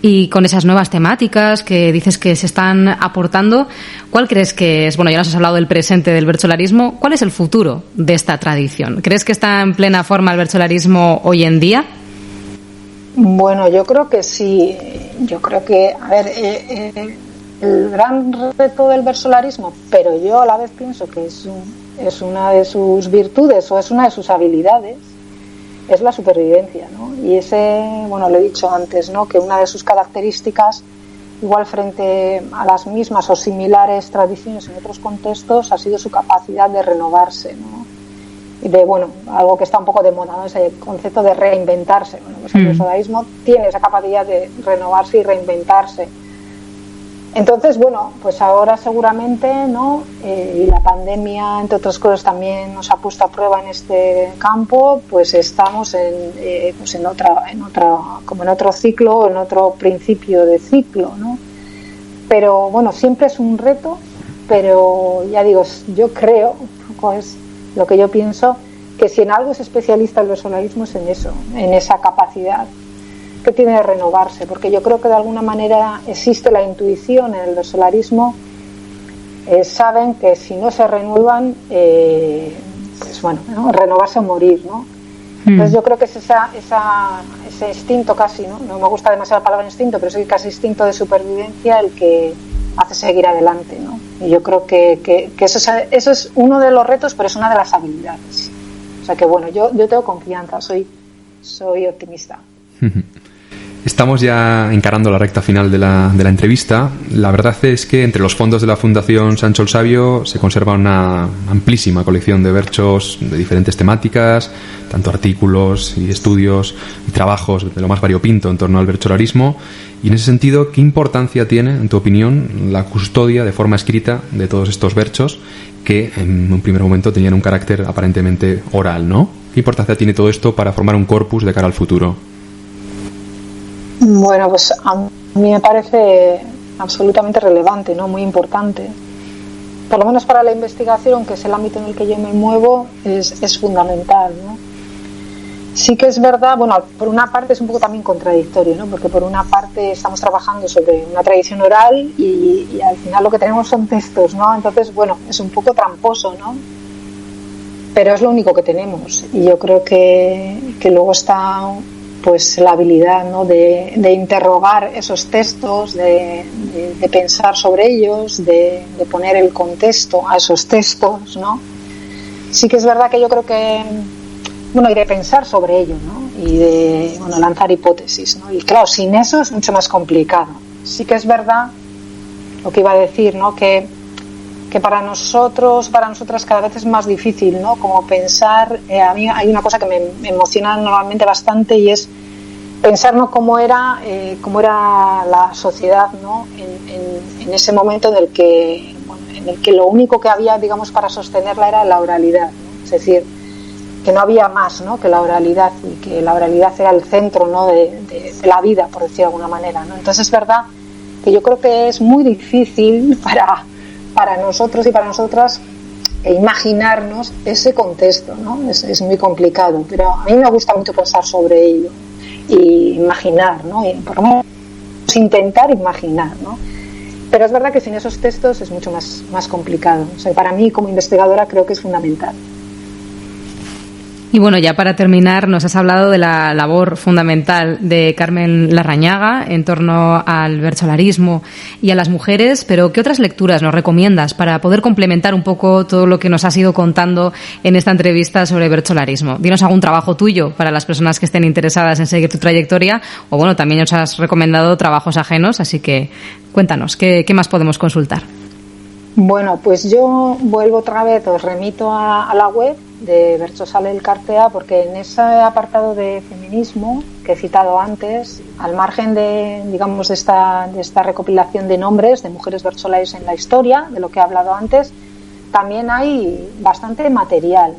y con esas nuevas temáticas que dices que se están aportando, ¿cuál crees que es? Bueno, ya nos has hablado del presente del versolarismo. ¿Cuál es el futuro de esta tradición? ¿Crees que está en plena forma el versolarismo hoy en día? Bueno, yo creo que sí. Yo creo que, a ver, el gran reto del versolarismo, pero yo a la vez pienso que es una de sus virtudes o es una de sus habilidades, es la supervivencia, ¿no? Y bueno, lo he dicho antes, ¿no?, que una de sus características, igual frente a las mismas o similares tradiciones en otros contextos, ha sido su capacidad de renovarse, ¿no? Y algo que está un poco de moda, ¿no?, ese concepto de reinventarse. Bueno, pues el versolarismo tiene esa capacidad de renovarse y reinventarse. Entonces, bueno, pues ahora seguramente, ¿no? Y la pandemia, entre otras cosas, también nos ha puesto a prueba en este campo, pues estamos pues en otro ciclo, en otro principio de ciclo, ¿no? Pero bueno, siempre es un reto, pero ya digo, yo creo, pues lo que yo pienso, que si en algo es especialista el versolarismo es en eso, en esa capacidad que tiene de renovarse, porque yo creo que de alguna manera existe la intuición en el versolarismo. Saben que si no se renuevan, pues bueno, ¿no? Renovarse o morir, ¿no? Entonces yo creo que es ese instinto casi, no me gusta demasiado la palabra instinto, pero es casi instinto de supervivencia el que hace seguir adelante, ¿no? Y yo creo que eso es uno de los retos, pero es una de las habilidades. O sea que bueno, yo tengo confianza, soy optimista. Estamos ya encarando la recta final de la entrevista. La verdad es que entre los fondos de la Fundación Sancho el Sabio se conserva una amplísima colección de versos de diferentes temáticas, tanto artículos y estudios y trabajos de lo más variopinto en torno al versolarismo. Y en ese sentido, ¿qué importancia tiene, en tu opinión, la custodia de forma escrita de todos estos versos que en un primer momento tenían un carácter aparentemente oral, ¿no? ¿Qué importancia tiene todo esto para formar un corpus de cara al futuro? Bueno, pues a mí me parece absolutamente relevante, ¿no? Muy importante. Por lo menos para la investigación, que es el ámbito en el que yo me muevo, es fundamental, ¿no? Sí que es verdad, bueno, por una parte es un poco también contradictorio, ¿no? Porque por una parte estamos trabajando sobre una tradición oral y al final lo que tenemos son textos, ¿no? Entonces, bueno, es un poco tramposo, ¿no? Pero es lo único que tenemos. Y yo creo que luego está pues la habilidad, ¿no? de interrogar esos textos, de pensar sobre ellos, de poner el contexto a esos textos, ¿no? Sí que es verdad que yo creo que, bueno, y de pensar sobre ello, ¿no? Y de, bueno, lanzar hipótesis, ¿no? Y claro, sin eso es mucho más complicado. Sí que es verdad lo que iba a decir, ¿no? Que para nosotras cada vez es más difícil, ¿no? Como pensar, a mí hay una cosa que me emociona normalmente bastante y es pensar, ¿no? cómo era la sociedad, ¿no? En ese momento en el que lo único que había, digamos, para sostenerla era la oralidad, ¿no? Es decir, que no había más, ¿no? que la oralidad, y que la oralidad era el centro, ¿no? de la vida, por decir de alguna manera, ¿no? Entonces es verdad que yo creo que es muy difícil para nosotros y para nosotras imaginarnos ese contexto, ¿no? Es muy complicado, pero a mí me gusta mucho pensar sobre ello y imaginar, ¿no? Y por lo menos intentar imaginar, ¿no? Pero es verdad que sin esos textos es mucho más complicado. O sea, para mí como investigadora creo que es fundamental. Y bueno, ya para terminar, nos has hablado de la labor fundamental de Carmen Larrañaga en torno al versolarismo y a las mujeres, pero ¿qué otras lecturas nos recomiendas para poder complementar un poco todo lo que nos has ido contando en esta entrevista sobre versolarismo? Dinos algún trabajo tuyo para las personas que estén interesadas en seguir tu trayectoria, o bueno, también nos has recomendado trabajos ajenos, así que cuéntanos, ¿qué más podemos consultar? Bueno, pues yo vuelvo otra vez, os remito a la web de Bertsozale Elkartea, porque en ese apartado de feminismo que he citado antes, al margen de, digamos, de esta recopilación de nombres de mujeres bertsolaris en la historia, de lo que he hablado antes, también hay bastante material.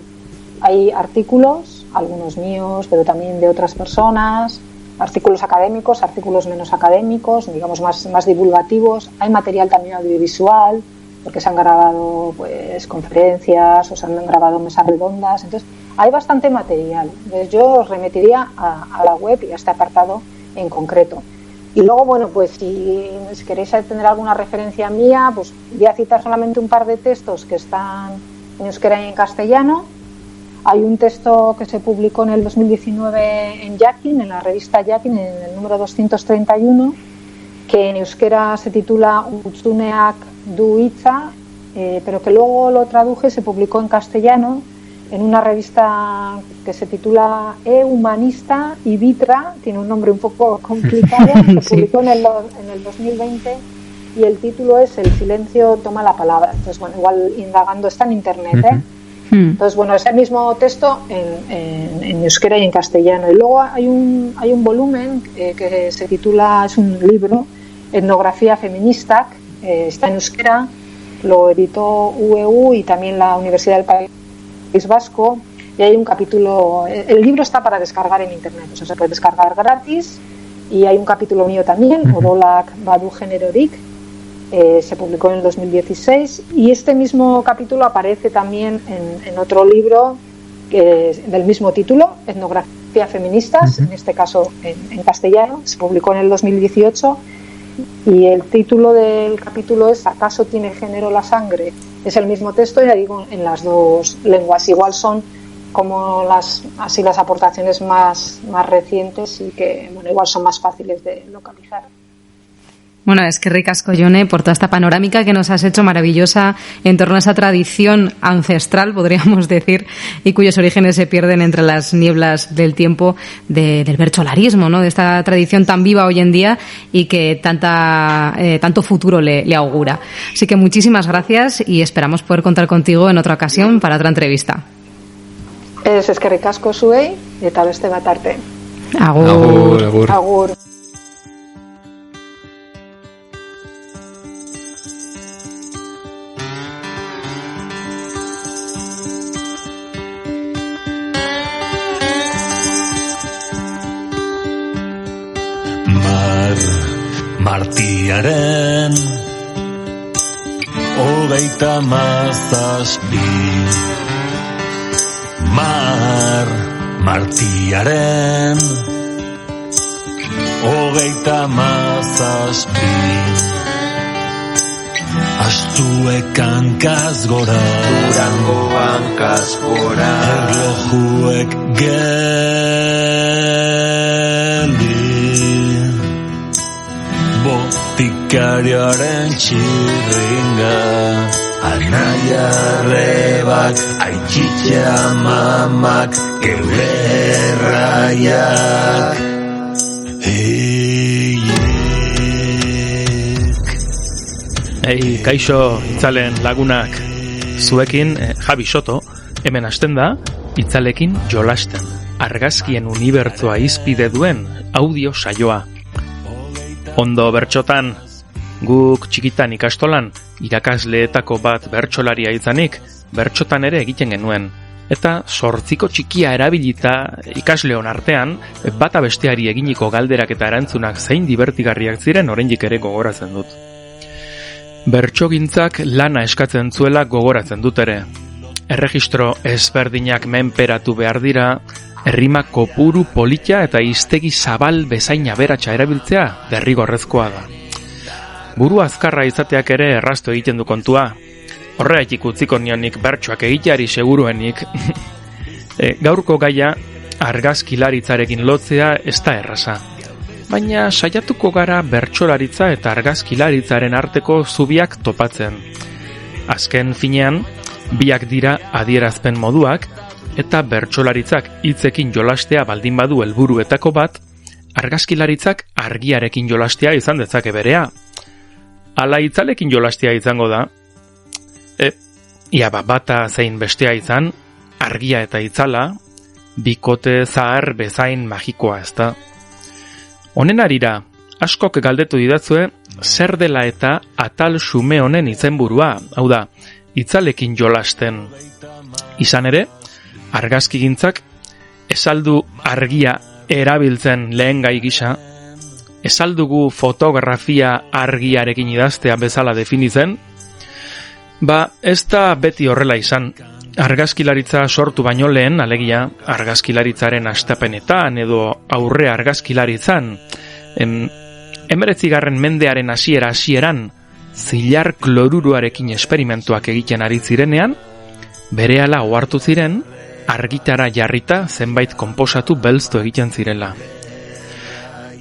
Hay artículos, algunos míos, pero también de otras personas, artículos académicos, artículos menos académicos, digamos más divulgativos. Hay material también audiovisual, porque se han grabado pues conferencias o se han grabado mesas redondas, entonces hay bastante material. Entonces yo os remitiría a la web y a este apartado en concreto. Y luego, bueno, pues si queréis tener alguna referencia mía, pues voy a citar solamente un par de textos que están en euskera y en castellano. Hay un texto que se publicó en el 2019 en Jakin, en la revista Jakin, en el número 231, que en euskera se titula Utsuneak du hitza, pero que luego lo traduje y se publicó en castellano en una revista que se titula Humanista y Vitra, tiene un nombre un poco complicado, se publicó en el 2020 y el título es El silencio toma la palabra. Entonces, bueno, igual indagando está en internet, ¿eh? Entonces, bueno, es el mismo texto en euskera y en castellano. Y luego hay un volumen que se titula, es un libro, Etnografía feminista, está en euskera, lo editó UEU y también la Universidad del País Vasco, y hay un capítulo, el libro está para descargar en internet, o sea, se puede descargar gratis, y hay un capítulo mío también, Odolak Badu Generorik, se publicó en el 2016, y este mismo capítulo aparece también en otro libro del mismo título, Etnografía Feministas, en este caso en castellano, se publicó en el 2018, y el título del capítulo es ¿Acaso tiene género la sangre? Es el mismo texto, ya digo, en las dos lenguas. Igual son como las aportaciones más recientes y que, bueno, igual son más fáciles de localizar. Bueno, es que ricasco, Jone, por toda esta panorámica que nos has hecho maravillosa en torno a esa tradición ancestral, podríamos decir, y cuyos orígenes se pierden entre las nieblas del tiempo del bercholarismo, ¿no? De esta tradición tan viva hoy en día y que tanto futuro le augura. Así que muchísimas gracias y esperamos poder contar contigo en otra ocasión para otra entrevista. Es que ricasco zuei eta beste bat arte. Agur. Agur, agur. Agur. Martiaren 37 Martiaren 37 Astuek hankaz gora Durango hankaz gora Erlojuek geldi Botikariaren txirringa Anaiarrebak, aitxitxa mamak, geure erraiak Ei, kaixo, itzalen lagunak, zuekin Javi Soto, hemen hasten da, itzalekin jolasten, argazkien unibertsoa izpide duen audio saioa. Ondo bertxotan, guk txikitan ikastolan, irakasleetako bat bertsolaria izanik, bertxotan ere egiten genuen. Eta 8 txikia erabilita ikasleon artean, bata besteari eginiko galderak eta erantzunak zein dibertigarriak ziren oraindik ere gogoratzen dut. Bertsogintzak lana eskatzen zuela gogoratzen dut ere. Erregistro ezberdinak menperatu behar dira, errima kopuru polita eta hiztegi zabal bezain aberatsa erabiltzea derrigorrezkoa da. Buru azkarra izateak ere erraztu egiten du kontua. Horregatik utziko nionik bertsoak egiteari seguruenik. Gaurko gaia argazkilaritzarekin lotzea ez da erraza. Baina saiatuko gara bertsolaritza eta argazkilaritzaren arteko zubiak topatzen. Azken finean, biak dira adierazpen moduak, eta bertsolaritzak hitzekin jolastea baldin badu helburuetako bat, argazkilaritzak argiarekin jolastea izan dezake berea. Ala itzalekin jolastea izango da, bata zein bestea izan, argia eta itzala, bikote zahar bezain magikoa ezta. Honen arira, askok galdetu didatzue, zer dela eta atal xume honen izenburua, hau da, itzalekin jolasten. Izan ere, argazkigintzak esaldu argia erabiltzen lehen gai gisa, esaldugu fotografia argiarekin idaztea bezala definitzen, ez da beti horrela izan. Argazkilaritza sortu baino lehen, alegia, argazkilaritzaren hastapenetan edo aurre argazkilaritzan, 19. mendearen hasieran, zilar kloruruarekin esperimentuak egiten ari zirenean, berehala ohartu ziren, argitara jarrita zenbait konposatu belztu egiten zirela.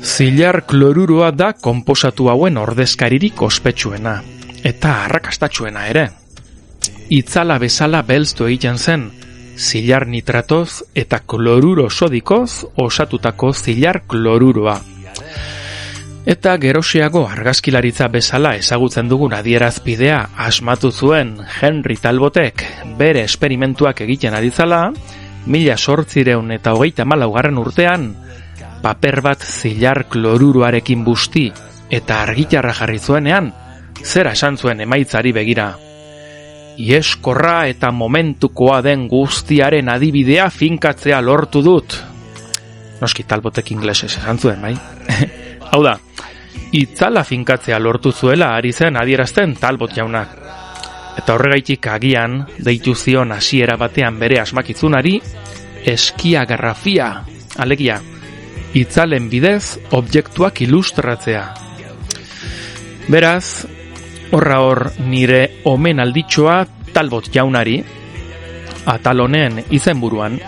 Zilar klorurua da konposatu hauen ordezkaririk ospetsuena, eta arrakastatsuena ere. Itzala bezala belztu egiten zen, zilar nitratoz eta kloruro sodikoz osatutako zilar kloruroa. Eta geroxeago argazkilaritza bezala ezagutzen dugun adierazpidea asmatu zuen Henry Talbotek bere esperimentuak egiten ari zala, 1834 urtean, paper bat zilar kloruroarekin busti eta argitarra jarri zuenean, zera esan zuen emaitzari begira. Ieskorra eta momentukoa den guztiaren adibidea finkatzea lortu dut. Noski Talbotek inglesez esan zuen, bai? Hau da, itzala finkatzea lortu zuela ari zen adierazten Talbot jaunak. Eta horregaitik agian, deitu zion hasiera batean bere asmakitzunari, eskiagrafia, alegia, itzalen bidez objektuak ilustratzea. Beraz, hor nire omenalditxoa Talbot jaunari, atal honen izenburuan.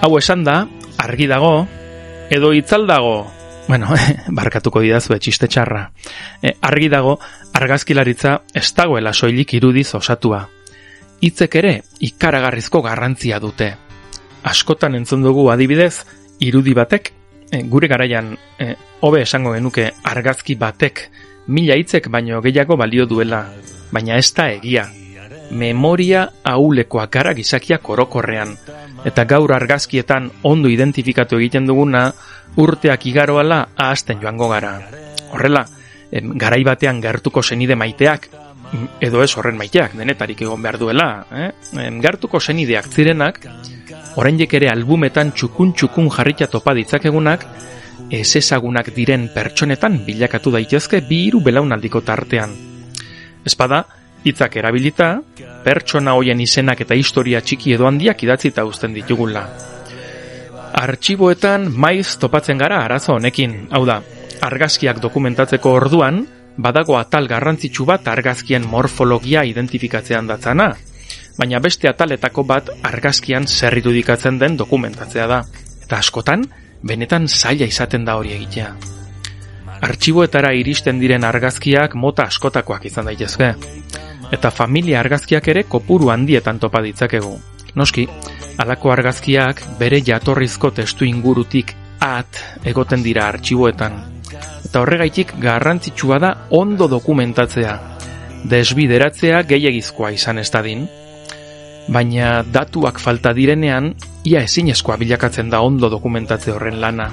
Hau esan da, argi dago, edo itzal dago, bueno, barkatuko didazu txiste txarra. Argi dago, argazkilaritza ez dagoela soilik irudiz osatua. Hitzek ere ikaragarrizko garrantzia dute. Askotan entzun dugu adibidez, irudi batek, gure garaian, hobe esango genuke argazki batek, 1000 hitzek baino gehiago balio duela, baina ez da egia. Memoria ahulekoak gara gizakiak orokorrean, eta gaur argazkietan ondo identifikatu egiten duguna, urteak igaroala ahazten joango gara. Horrela, garai batean gertuko senide maiteak, edo ez horren maiteak, denetarik egon behar duela, gertuko senideak zirenak, oraindik ere albumetan txukun jarrita topa ditzakegunak, ez ezagunak diren pertsonetan bilakatu daitezke 2-3 belaunaldiko tartean. Espada, hitzak erabilita, pertsona hoien izenak eta historia txiki edo handiak idatzita uzten ditugula. Artxiboetan maiz topatzen gara arazo honekin, hau da, argazkiak dokumentatzeko orduan, badago atal garrantzitsu bat argazkien morfologia identifikatzean datzana, baina beste ataletako bat argazkian zer irudikatzen den dokumentatzea da. Eta askotan, benetan zaila izaten da hori egitea. Artxiboetara iristen diren argazkiak mota askotakoak izan daitezke. Eta familia argazkiak ere kopuru handietan topa ditzakegu. Noski, halako argazkiak bere jatorrizko testu ingurutik egoten dira artxiboetan. Eta horregaitik garrantzitsua da ondo dokumentatzea. Desbideratzea gehiegizkoa izan ez dadin. Baina datuak falta direnean, ia ezinezkoa bilakatzen da ondo dokumentatze horren lana.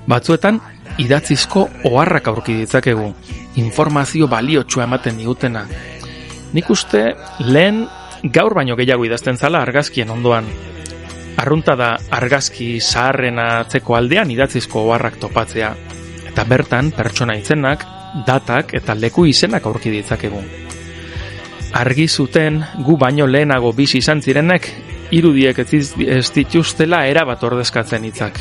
Batzuetan, idatzizko oharrak aurki ditzakegu, informazio baliotsua ematen digutena. Nik uste lehen gaur baino gehiago idazten zala argazkien ondoan. Arrunta da argazki zaharrena atzeko aldean idatzizko oharrak topatzea, eta bertan pertsona izenak, datak eta leku izenak aurki ditzakegu. Argi zuten gu baino lehenago bizi izan zirenek irudiek ez dituztela erabat ordezkatzen hitzak.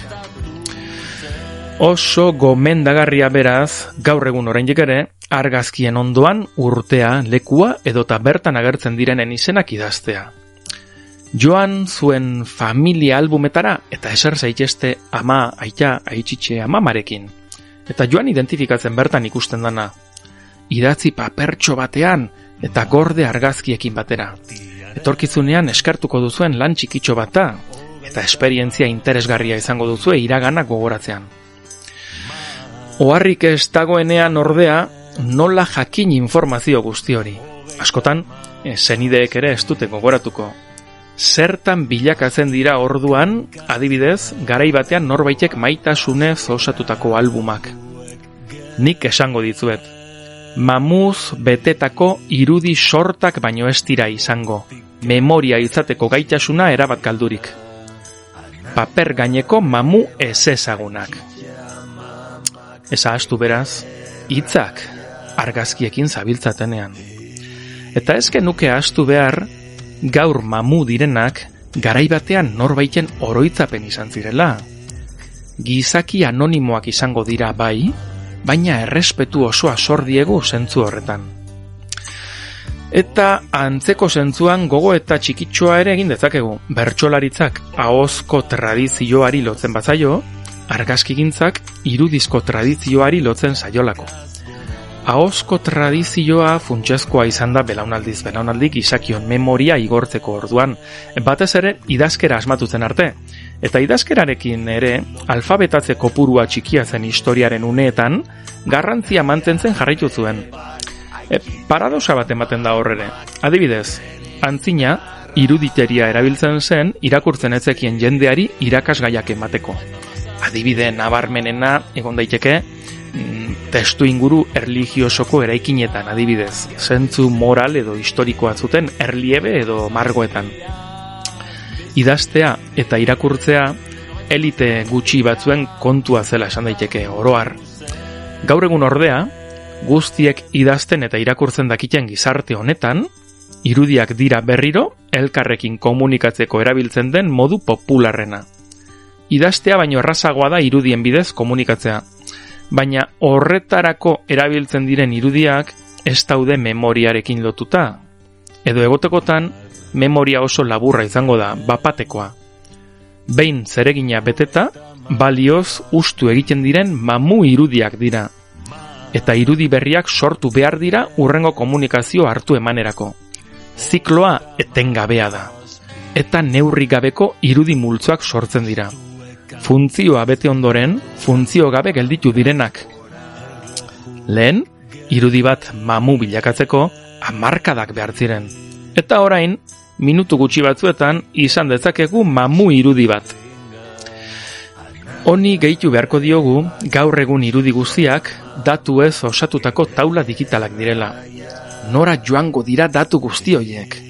Oso gomendagarria beraz, gaur egun oraindik ere, argazkien ondoan urtea, lekua edota bertan agertzen direnen izenak idaztea. Joan zuen familia albumetara eta eser zaitezte ama, aita, aititxe, amamarekin. Eta joan identifikatzen bertan ikusten dana. Idatzi papertxo batean, eta gorde argazkiekin batera. Etorkizunean eskartuko duzuen lan txikitxo bata, eta esperientzia interesgarria izango duzue iragana gogoratzean. Oharrik ez dagoenean ordea, nola jakin informazio guzti hori. Askotan, senideek ere ez dute gogoratuko. Zertan bilakatzen dira orduan, adibidez, garai batean norbaitek maitasunez osatutako albumak. Nik esango ditzuet. Mamuz betetako irudi sortak baino ez dira izango. Memoria izateko gaitasuna erabat galdurik. Paper gaineko mamu ez ezagunak. Ez ahaztu beraz, hitzak argazkiekin zabiltzatenean. Eta ezke nuke ahaztu behar, gaur mamu direnak garai batean norbaiten oroitzapen izan zirela. Gizaki anonimoak izango dira bai, baina errespetu osoa sor diegu zentzu horretan. Eta antzeko zentzuan gogo eta txikitxoa ere egin dezakegu. Bertsolaritzak ahozko tradizioari lotzen bazaio, argazkigintzak irudizko tradizioari lotzen zaiolako. Ahozko tradizioa funtsezkoa izan da belaunaldiz belaunaldik izakion memoria igortzeko orduan, batez ere idazkera asmatutzen arte. Eta idazkerarekin ere, alfabetatze kopurua txikia zen historiaren uneetan, garrantzia mantentzen jarraitu zuen. Paradoxa bat ematen da horrere. Adibidez, antzina, iruditeria erabiltzen zen irakurtzen etzekien jendeari irakasgaiak emateko. Adibide nabarmenena egon daiteke, testu inguru erligiosoko eraikinetan adibidez, zentzu moral edo historikoa zuten erliebe edo margoetan. Idaztea eta irakurtzea elite gutxi batzuen kontua zela esan daiteke oroar. Gaur egun ordea, guztiek idazten eta irakurtzen dakiten gizarte honetan, irudiak dira berriro elkarrekin komunikatzeko erabiltzen den modu popularrena. Idaztea baino errazagoa da irudien bidez komunikatzea, baina horretarako erabiltzen diren irudiak ez daude memoriarekin lotuta, edo egotekotan memoria oso laburra izango da, bapatekoa. Behin zeregina beteta, balioz ustu egiten diren mamu irudiak dira, eta irudi berriak sortu behar dira hurrengo komunikazio hartu emanerako. Zikloa etengabea da, eta neurri gabeko irudi multzoak sortzen dira. Funtzioa bete ondoren, funtzio gabe gelditu direnak. Lehen, irudi bat mamu bilakatzeko hamarkadak behar ziren. Eta orain, minutu gutxi batzuetan izan dezakegu mamu irudi bat. Honi gehitu beharko diogu, gaur egun irudi guztiak datu ez osatutako taula digitalak direla. Nora joango dira datu guzti horiek?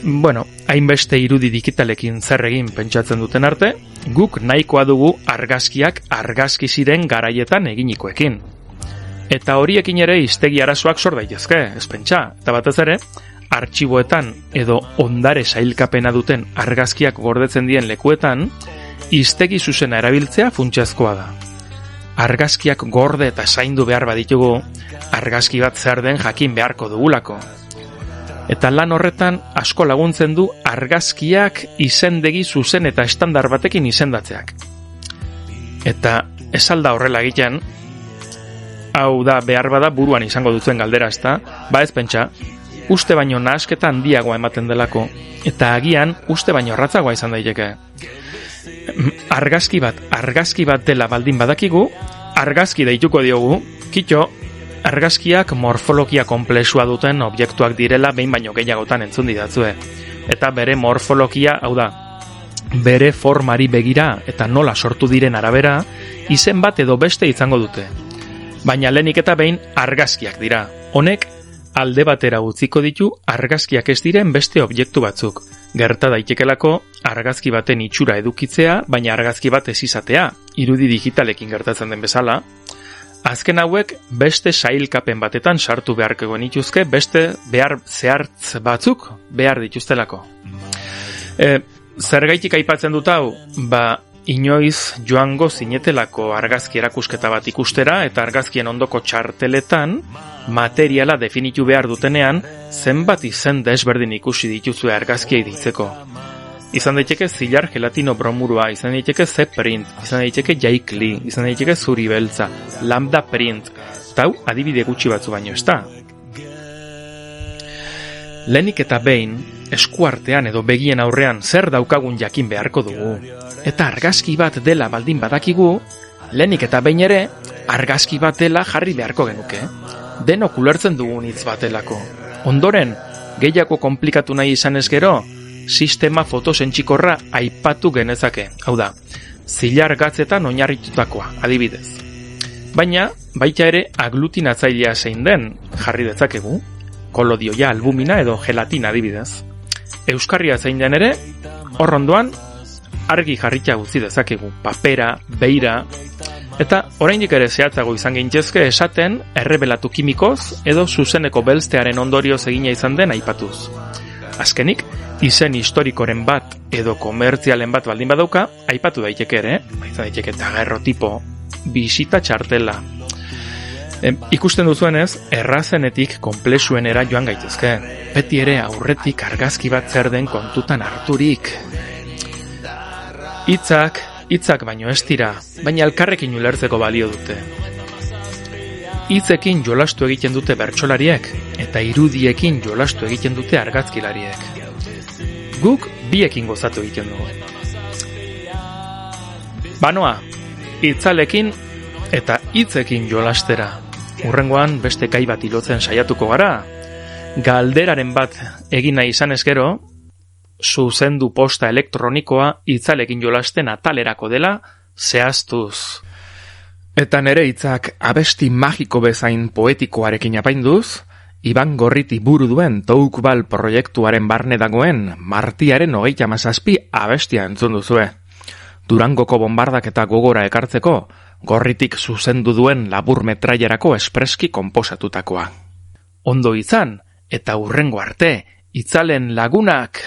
Bueno, hainbeste irudi digitalekin zer egin pentsatzen duten arte, guk nahikoa dugu argazkiak argazki ziren garaietan eginikoekin. Eta horiekin ere hiztegi arazoak sor daitezke, ez pentsa, eta batez ere, artxiboetan edo ondare sailkapena duten argazkiak gordetzen dien lekuetan, hiztegi zuzena erabiltzea funtsezkoa da. Argazkiak gorde eta zaindu behar baditugu, argazki bat zer den jakin beharko dugulako. Eta lan horretan asko laguntzen du argazkiak izendegi zuzen eta estandar batekin izendatzeak. Eta ez alda horrela egiten, hau da behar bada buruan izango dutzen galdera ezta, ba ez pentsa, uste baino nahasketa handiagoa ematen delako, eta agian uste baino ratzagoa izan daiteke. Argazki bat dela baldin badakigu, argazki deituko diogu, kitxo, argazkiak morfologia konplexua duten objektuak direla behin baino gehiagotan entzun didatzue. Eta bere morfologia, hau da, bere formari begira eta nola sortu diren arabera, izen bat edo beste izango dute. Baina lehenik eta behin argazkiak dira. Honek, alde batera utziko ditu argazkiak ez diren beste objektu batzuk. Gerta daitekelako argazki baten itxura edukitzea, baina argazki bat ez izatea, irudi digitalekin gertatzen den bezala. Azken hauek beste sailkapen batetan sartu beharko genituzke, beste behar zehartz batzuk behar dituztelako. Zergaitik aipatzen dut hau, inoiz joango zinetelako argazki erakusketa bat ikustera eta argazkien ondoko txarteletan materiala definitu behar dutenean zenbat izen desberdin ikusi dituzue argazkiei ditzeko. Izan daiteke zilar gelatino bromurua, izan daiteke Z-print, izan daiteke jaikli, izan daiteke zuri beltza, lambda print, eta hau adibide gutxi batzu baino ez da. Lehenik eta behin, eskuartean edo begien aurrean zer daukagun jakin beharko dugu. Eta argazki bat dela baldin badakigu, lehenik eta behin ere, argazki bat dela jarri beharko genuke. Denok ulertzen dugun hitz batelako. Ondoren, gehiago konplikatu nahi izan ez gero, sistema fotosentxikorra aipatu genezake. Hau da, zilar gatzetan oinarritutakoa, adibidez. Baina, baita ere aglutinatzailea zein den jarri dezakegu, kolodioia, albumina edo gelatina adibidez. Euskarria zein den ere, hor ondoan, argi jarritza utzi dezakegu, papera, beira, eta oraindik ere zehatzago izan gintezke esaten errebelatu kimikoz edo zuzeneko belztearen ondorioz egina izan den aipatuz. Azkenik, izen historikoren bat edo komertzialen bat baldin badauka, aipatu daiteke ere, izan daiteke daguerrotipo, bisita txartela. Ikusten duzuenez, errazenetik konplexuenera joan gaitezke. Beti ere aurretik argazki bat zer den kontutan harturik. Hitzak baino ez dira, baina elkarrekin ulertzeko balio dute. Hitzekin jolastu egiten dute bertsolariek, eta irudiekin jolastu egiten dute argazkilariek. Guk biekin gozatu egiten dugu. Banoa, hitzalekin eta hitzekin jolastera. Hurrengoan beste gai bat ilotzen saiatuko gara. Galderaren bat egin nahi izan ezkero, zuzendu posta elektronikoa hitzalekin jolasten atalerako dela zehaztuz. Eta nere hitzak abesti magiko bezain poetikoarekin apainduz, Iban Gorriti buru duen Toukbal proiektuaren barne dagoen Martiaren 37 abestia entzun duzue. Durangoko bombardaketa gogora ekartzeko, Gorritik zuzendu duen labur metrailerako espreski konposatutakoa. Ondo izan, eta hurrengo arte, itzalen lagunak!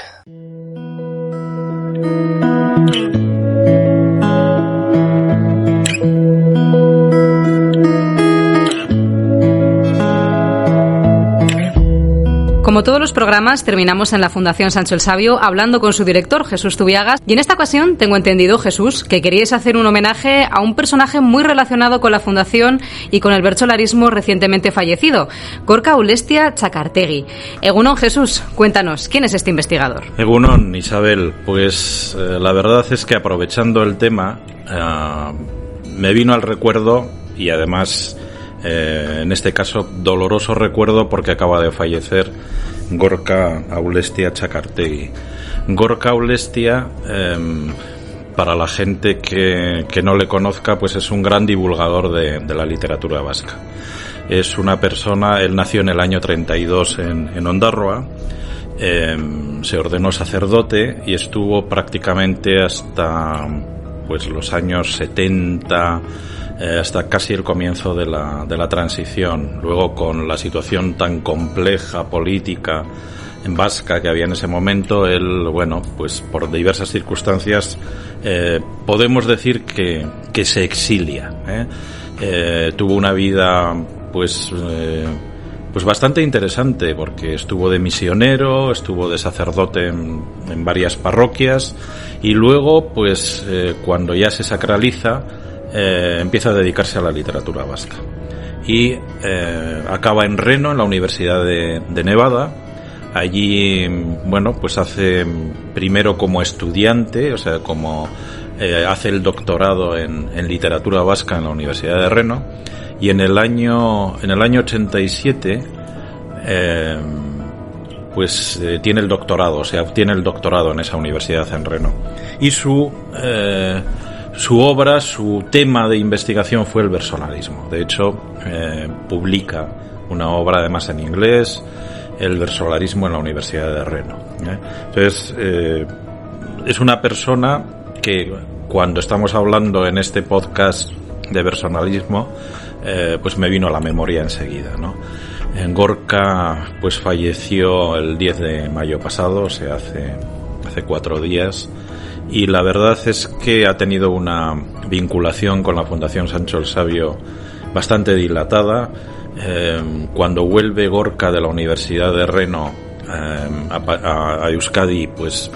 Como todos los programas, terminamos en la Fundación Sancho el Sabio hablando con su director, Jesús Zubiagas. Y en esta ocasión, tengo entendido, Jesús, que queríais hacer un homenaje a un personaje muy relacionado con la Fundación y con el bertsolarismo recientemente fallecido, Gorka Ulestia Txakartegi. Egunon, Jesús, cuéntanos, ¿quién es este investigador? Egunon, Isabel, pues la verdad es que aprovechando el tema, me vino al recuerdo y además... en este caso doloroso recuerdo porque acaba de fallecer Gorka Ulestia Txakartegi. Gorka Ulestia, para la gente que no le conozca, pues es un gran divulgador de la literatura vasca. Es una persona, él nació en el año 32 en Ondarroa, se ordenó sacerdote y estuvo prácticamente hasta pues los años 70, hasta casi el comienzo de la transición. Luego, con la situación tan compleja política en vasca que había en ese momento, él, bueno, pues por diversas circunstancias podemos decir que se exilia. Tuvo una vida pues bastante interesante, porque estuvo de misionero, estuvo de sacerdote en varias parroquias y luego pues cuando ya se sacraliza empieza a dedicarse a la literatura vasca y acaba en Reno, en la Universidad de Nevada. Allí, bueno, pues hace primero como estudiante, o sea, como hace el doctorado en literatura vasca en la Universidad de Reno, y en el año 87 tiene el doctorado, o sea, obtiene el doctorado en esa universidad en Reno. Y su obra, su tema de investigación fue el versolarismo. De hecho, publica una obra además en inglés, el versolarismo en la Universidad de Reno. Entonces, es una persona que cuando estamos hablando en este podcast de versolarismo, pues me vino a la memoria enseguida, ¿no? Gorka pues falleció el 10 de mayo pasado, o sea, hace 4 días. Y la verdad es que ha tenido una vinculación con la Fundación Sancho el Sabio bastante dilatada. Cuando vuelve Gorka de la Universidad de Reno a Euskadi, pues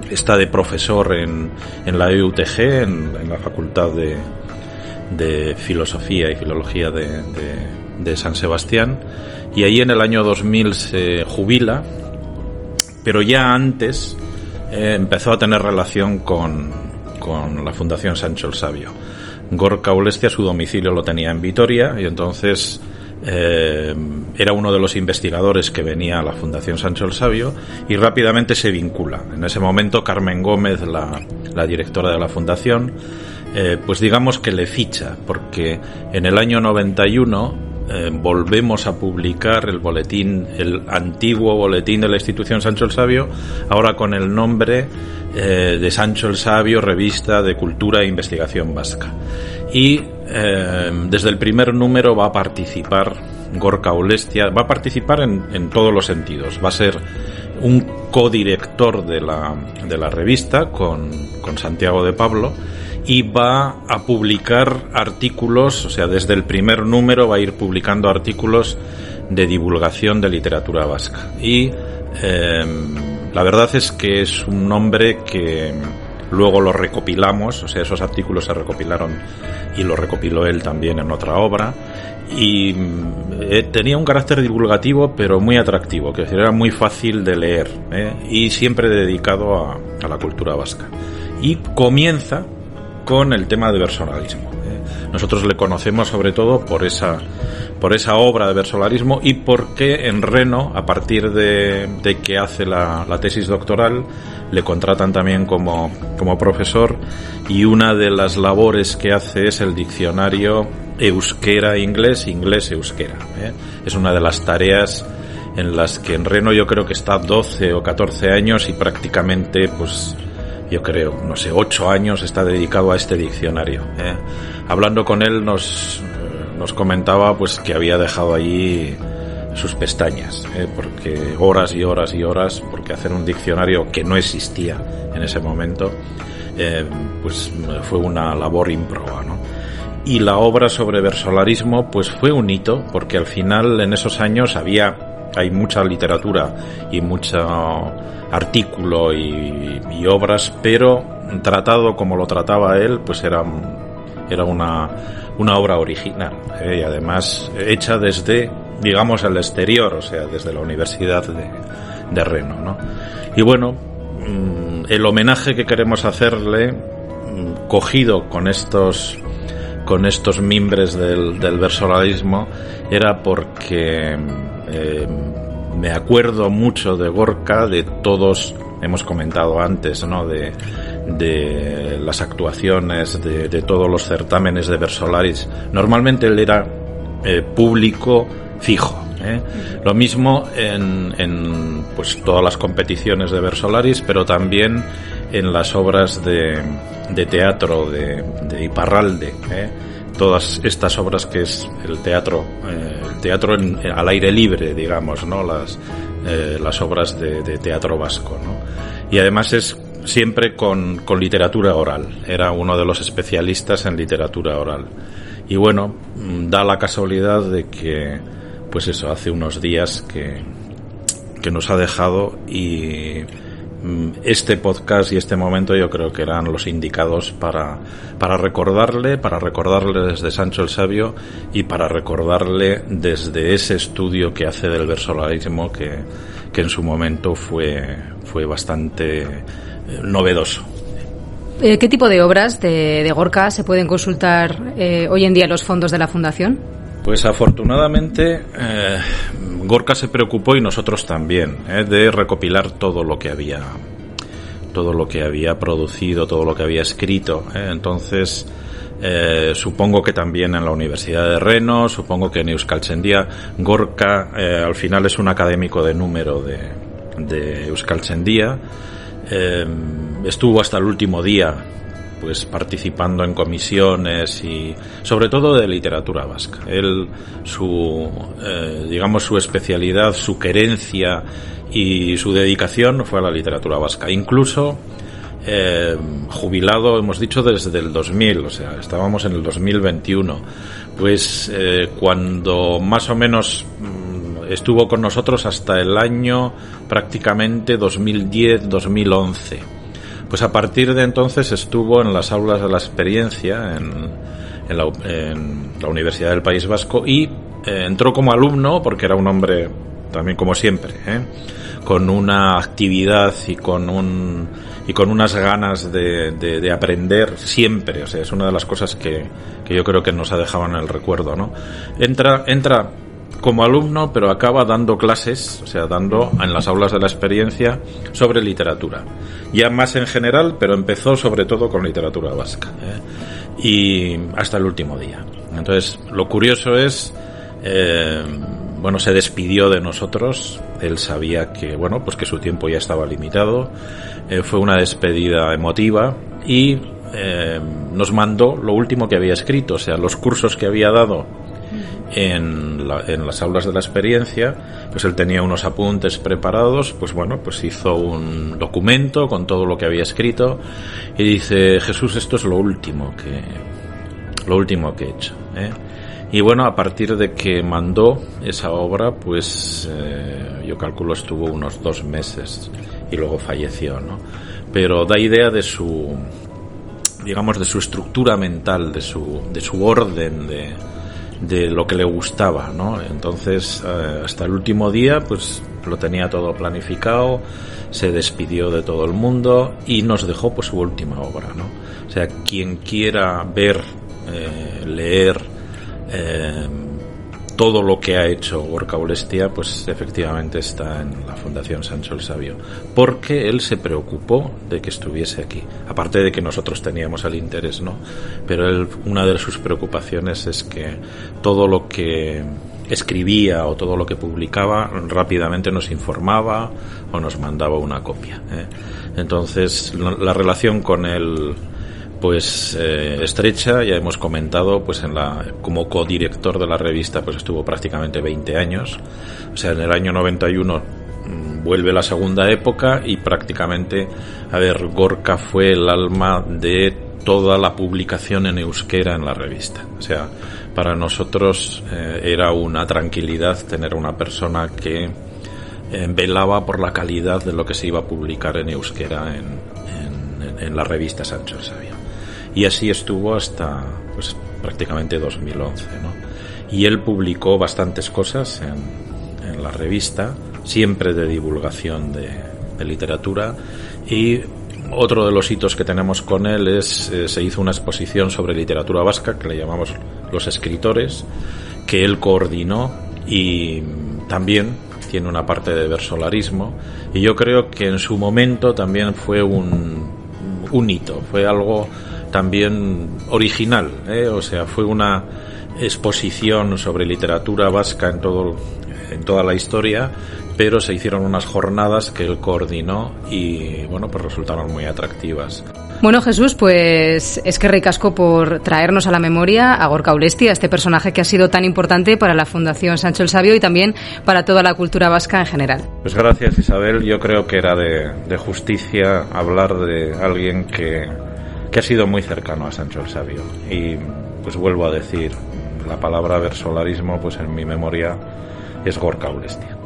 está de profesor en la EUTG, en la Facultad de Filosofía y Filología de San Sebastián, y ahí en el año 2000 se jubila, pero ya antes empezó a tener relación con la Fundación Sancho el Sabio. Gorka Ulestia, su domicilio lo tenía en Vitoria, y entonces era uno de los investigadores que venía a la Fundación Sancho el Sabio y rápidamente se vincula. En ese momento Carmen Gómez, la directora de la Fundación, pues digamos que le ficha, porque en el año 91 volvemos a publicar el antiguo boletín de la institución Sancho el Sabio, ahora con el nombre de Sancho el Sabio, Revista de Cultura e Investigación Vasca. Y desde el primer número va a participar Gorka Ulestia, va a participar en todos los sentidos. Va a ser un codirector de la revista con Santiago de Pablo, y va a publicar artículos, o sea, desde el primer número va a ir publicando artículos de divulgación de literatura vasca. Y la verdad es que es un hombre que luego lo recopilamos, o sea, esos artículos se recopilaron y lo recopiló él también en otra obra, y tenía un carácter divulgativo pero muy atractivo, que era muy fácil de leer, y siempre dedicado a la cultura vasca. Y comienza con el tema de versolarismo. Nosotros le conocemos sobre todo por esa obra de versolarismo y porque en Reno, a partir de que hace la tesis doctoral, le contratan también como profesor, y una de las labores que hace es el diccionario euskera-inglés, inglés-euskera. Es una de las tareas en las que en Reno yo creo que está 12 o 14 años y prácticamente, pues yo creo, 8 años está dedicado a este diccionario. Hablando con él nos comentaba pues que había dejado allí sus pestañas, porque horas y horas y horas, porque hacer un diccionario que no existía en ese momento, pues fue una labor ímproba, ¿no? Y la obra sobre versolarismo pues fue un hito, porque al final en esos años hay mucha literatura y mucho artículo y obras, pero tratado como lo trataba él, pues era una obra original, y además hecha desde, digamos, el exterior, o sea, desde la Universidad de Reno, ¿no? Y bueno, el homenaje que queremos hacerle, cogido con estos mimbres del versolarismo, era porque me acuerdo mucho de Gorka, de todos, hemos comentado antes, ¿no?, de las actuaciones, de todos los certámenes de Versolaris. Normalmente él era público fijo, Lo mismo en pues todas las competiciones de Versolaris, pero también en las obras de teatro de Iparralde, todas estas obras que es el teatro al aire libre, digamos, ¿no? Las obras de teatro vasco, ¿no? Y además es siempre con literatura oral. Era uno de los especialistas en literatura oral. Y bueno, da la casualidad de que, pues eso, hace unos días que nos ha dejado, y este podcast y este momento yo creo que eran los indicados para recordarle desde Sancho el Sabio y para recordarle desde ese estudio que hace del versolarismo que en su momento fue bastante novedoso. ¿Qué tipo de obras de Gorka se pueden consultar hoy en día en los fondos de la Fundación? Pues afortunadamente Gorka se preocupó, y nosotros también, de recopilar todo lo que había producido, todo lo que había escrito. Entonces supongo que también en la Universidad de Reno, supongo que en Euskaltzaindia. Gorka al final es un académico de número de Euskaltzaindia. Estuvo hasta el último día pues participando en comisiones y sobre todo de literatura vasca. Él, su especialidad, su querencia y su dedicación fue a la literatura vasca. Incluso jubilado, hemos dicho, desde el 2000, o sea, estábamos en el 2021. Pues cuando más o menos estuvo con nosotros hasta el año prácticamente 2010-2011. Pues a partir de entonces estuvo en las aulas de la experiencia en la Universidad del País Vasco, y entró como alumno porque era un hombre también, como siempre, con una actividad y con unas ganas de aprender siempre. O sea, es una de las cosas que yo creo que nos ha dejado en el recuerdo, ¿no? Entra como alumno, pero acaba dando clases, o sea, dando en las aulas de la experiencia sobre literatura, ya más en general, pero empezó sobre todo con literatura vasca, y hasta el último día. Entonces, lo curioso es, se despidió de nosotros. Él sabía que, pues que su tiempo ya estaba limitado. Fue una despedida emotiva, y nos mandó lo último que había escrito, o sea, los cursos que había dado en las aulas de la experiencia. Pues él tenía unos apuntes preparados, pues hizo un documento con todo lo que había escrito, y dice: Jesús, esto es lo último que he hecho, Y a partir de que mandó esa obra, pues yo calculo estuvo unos 2 meses y luego falleció, ¿no? Pero da idea de su estructura mental, de su orden, de lo que le gustaba, ¿no? Entonces, hasta el último día, pues lo tenía todo planificado, se despidió de todo el mundo y nos dejó pues su última obra, ¿no? O sea, quien quiera ver leer todo lo que ha hecho Gorka Ulestia, pues efectivamente está en la Fundación Sancho el Sabio, porque él se preocupó de que estuviese aquí, aparte de que nosotros teníamos el interés, ¿no? Pero él, una de sus preocupaciones es que todo lo que escribía o todo lo que publicaba rápidamente nos informaba o nos mandaba una copia, ¿eh? Entonces la relación con él pues estrecha, ya hemos comentado, pues como codirector de la revista pues estuvo prácticamente 20 años, o sea, en el año 91 vuelve la segunda época y prácticamente, Gorka fue el alma de toda la publicación en euskera en la revista, o sea, para nosotros era una tranquilidad tener una persona que velaba por la calidad de lo que se iba a publicar en euskera en la revista Sancho el Sabio. Y así estuvo hasta pues prácticamente 2011, ¿no? Y él publicó bastantes cosas en la revista, siempre de divulgación de literatura. Y otro de los hitos que tenemos con él es se hizo una exposición sobre literatura vasca que le llamamos Los Escritores, que él coordinó, y también tiene una parte de versolarismo, y yo creo que en su momento también fue un hito, fue algo también original, o sea, fue una exposición sobre literatura vasca en toda la historia, pero se hicieron unas jornadas que él coordinó y bueno, pues resultaron muy atractivas. Bueno, Jesús, pues es que ricasco por traernos a la memoria a Gorka Ulestia, este personaje que ha sido tan importante para la Fundación Sancho el Sabio y también para toda la cultura vasca en general. Pues gracias, Isabel. Yo creo que era de justicia hablar de alguien que ha sido muy cercano a Sancho el Sabio. Y pues vuelvo a decir, la palabra versolarismo, pues en mi memoria es Gorka Ulestia.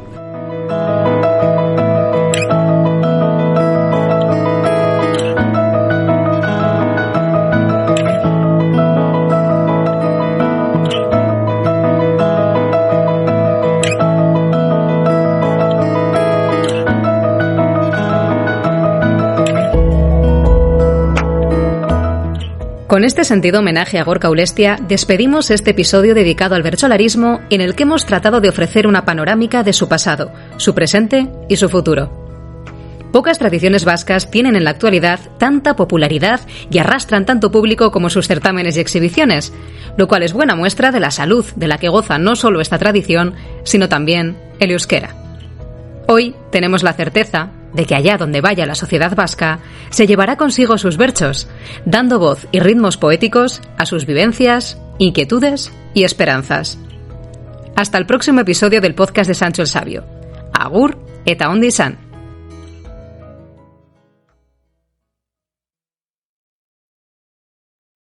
Con este sentido homenaje a Gorka Ulestia, despedimos este episodio dedicado al bertsolarismo, en el que hemos tratado de ofrecer una panorámica de su pasado, su presente y su futuro. Pocas tradiciones vascas tienen en la actualidad tanta popularidad y arrastran tanto público como sus certámenes y exhibiciones, lo cual es buena muestra de la salud de la que goza no solo esta tradición, sino también el euskera. Hoy tenemos la certeza de que allá donde vaya la sociedad vasca, se llevará consigo sus bertsos, dando voz y ritmos poéticos a sus vivencias, inquietudes y esperanzas. Hasta el próximo episodio del podcast de Sancho el Sabio. Agur eta ondo izan.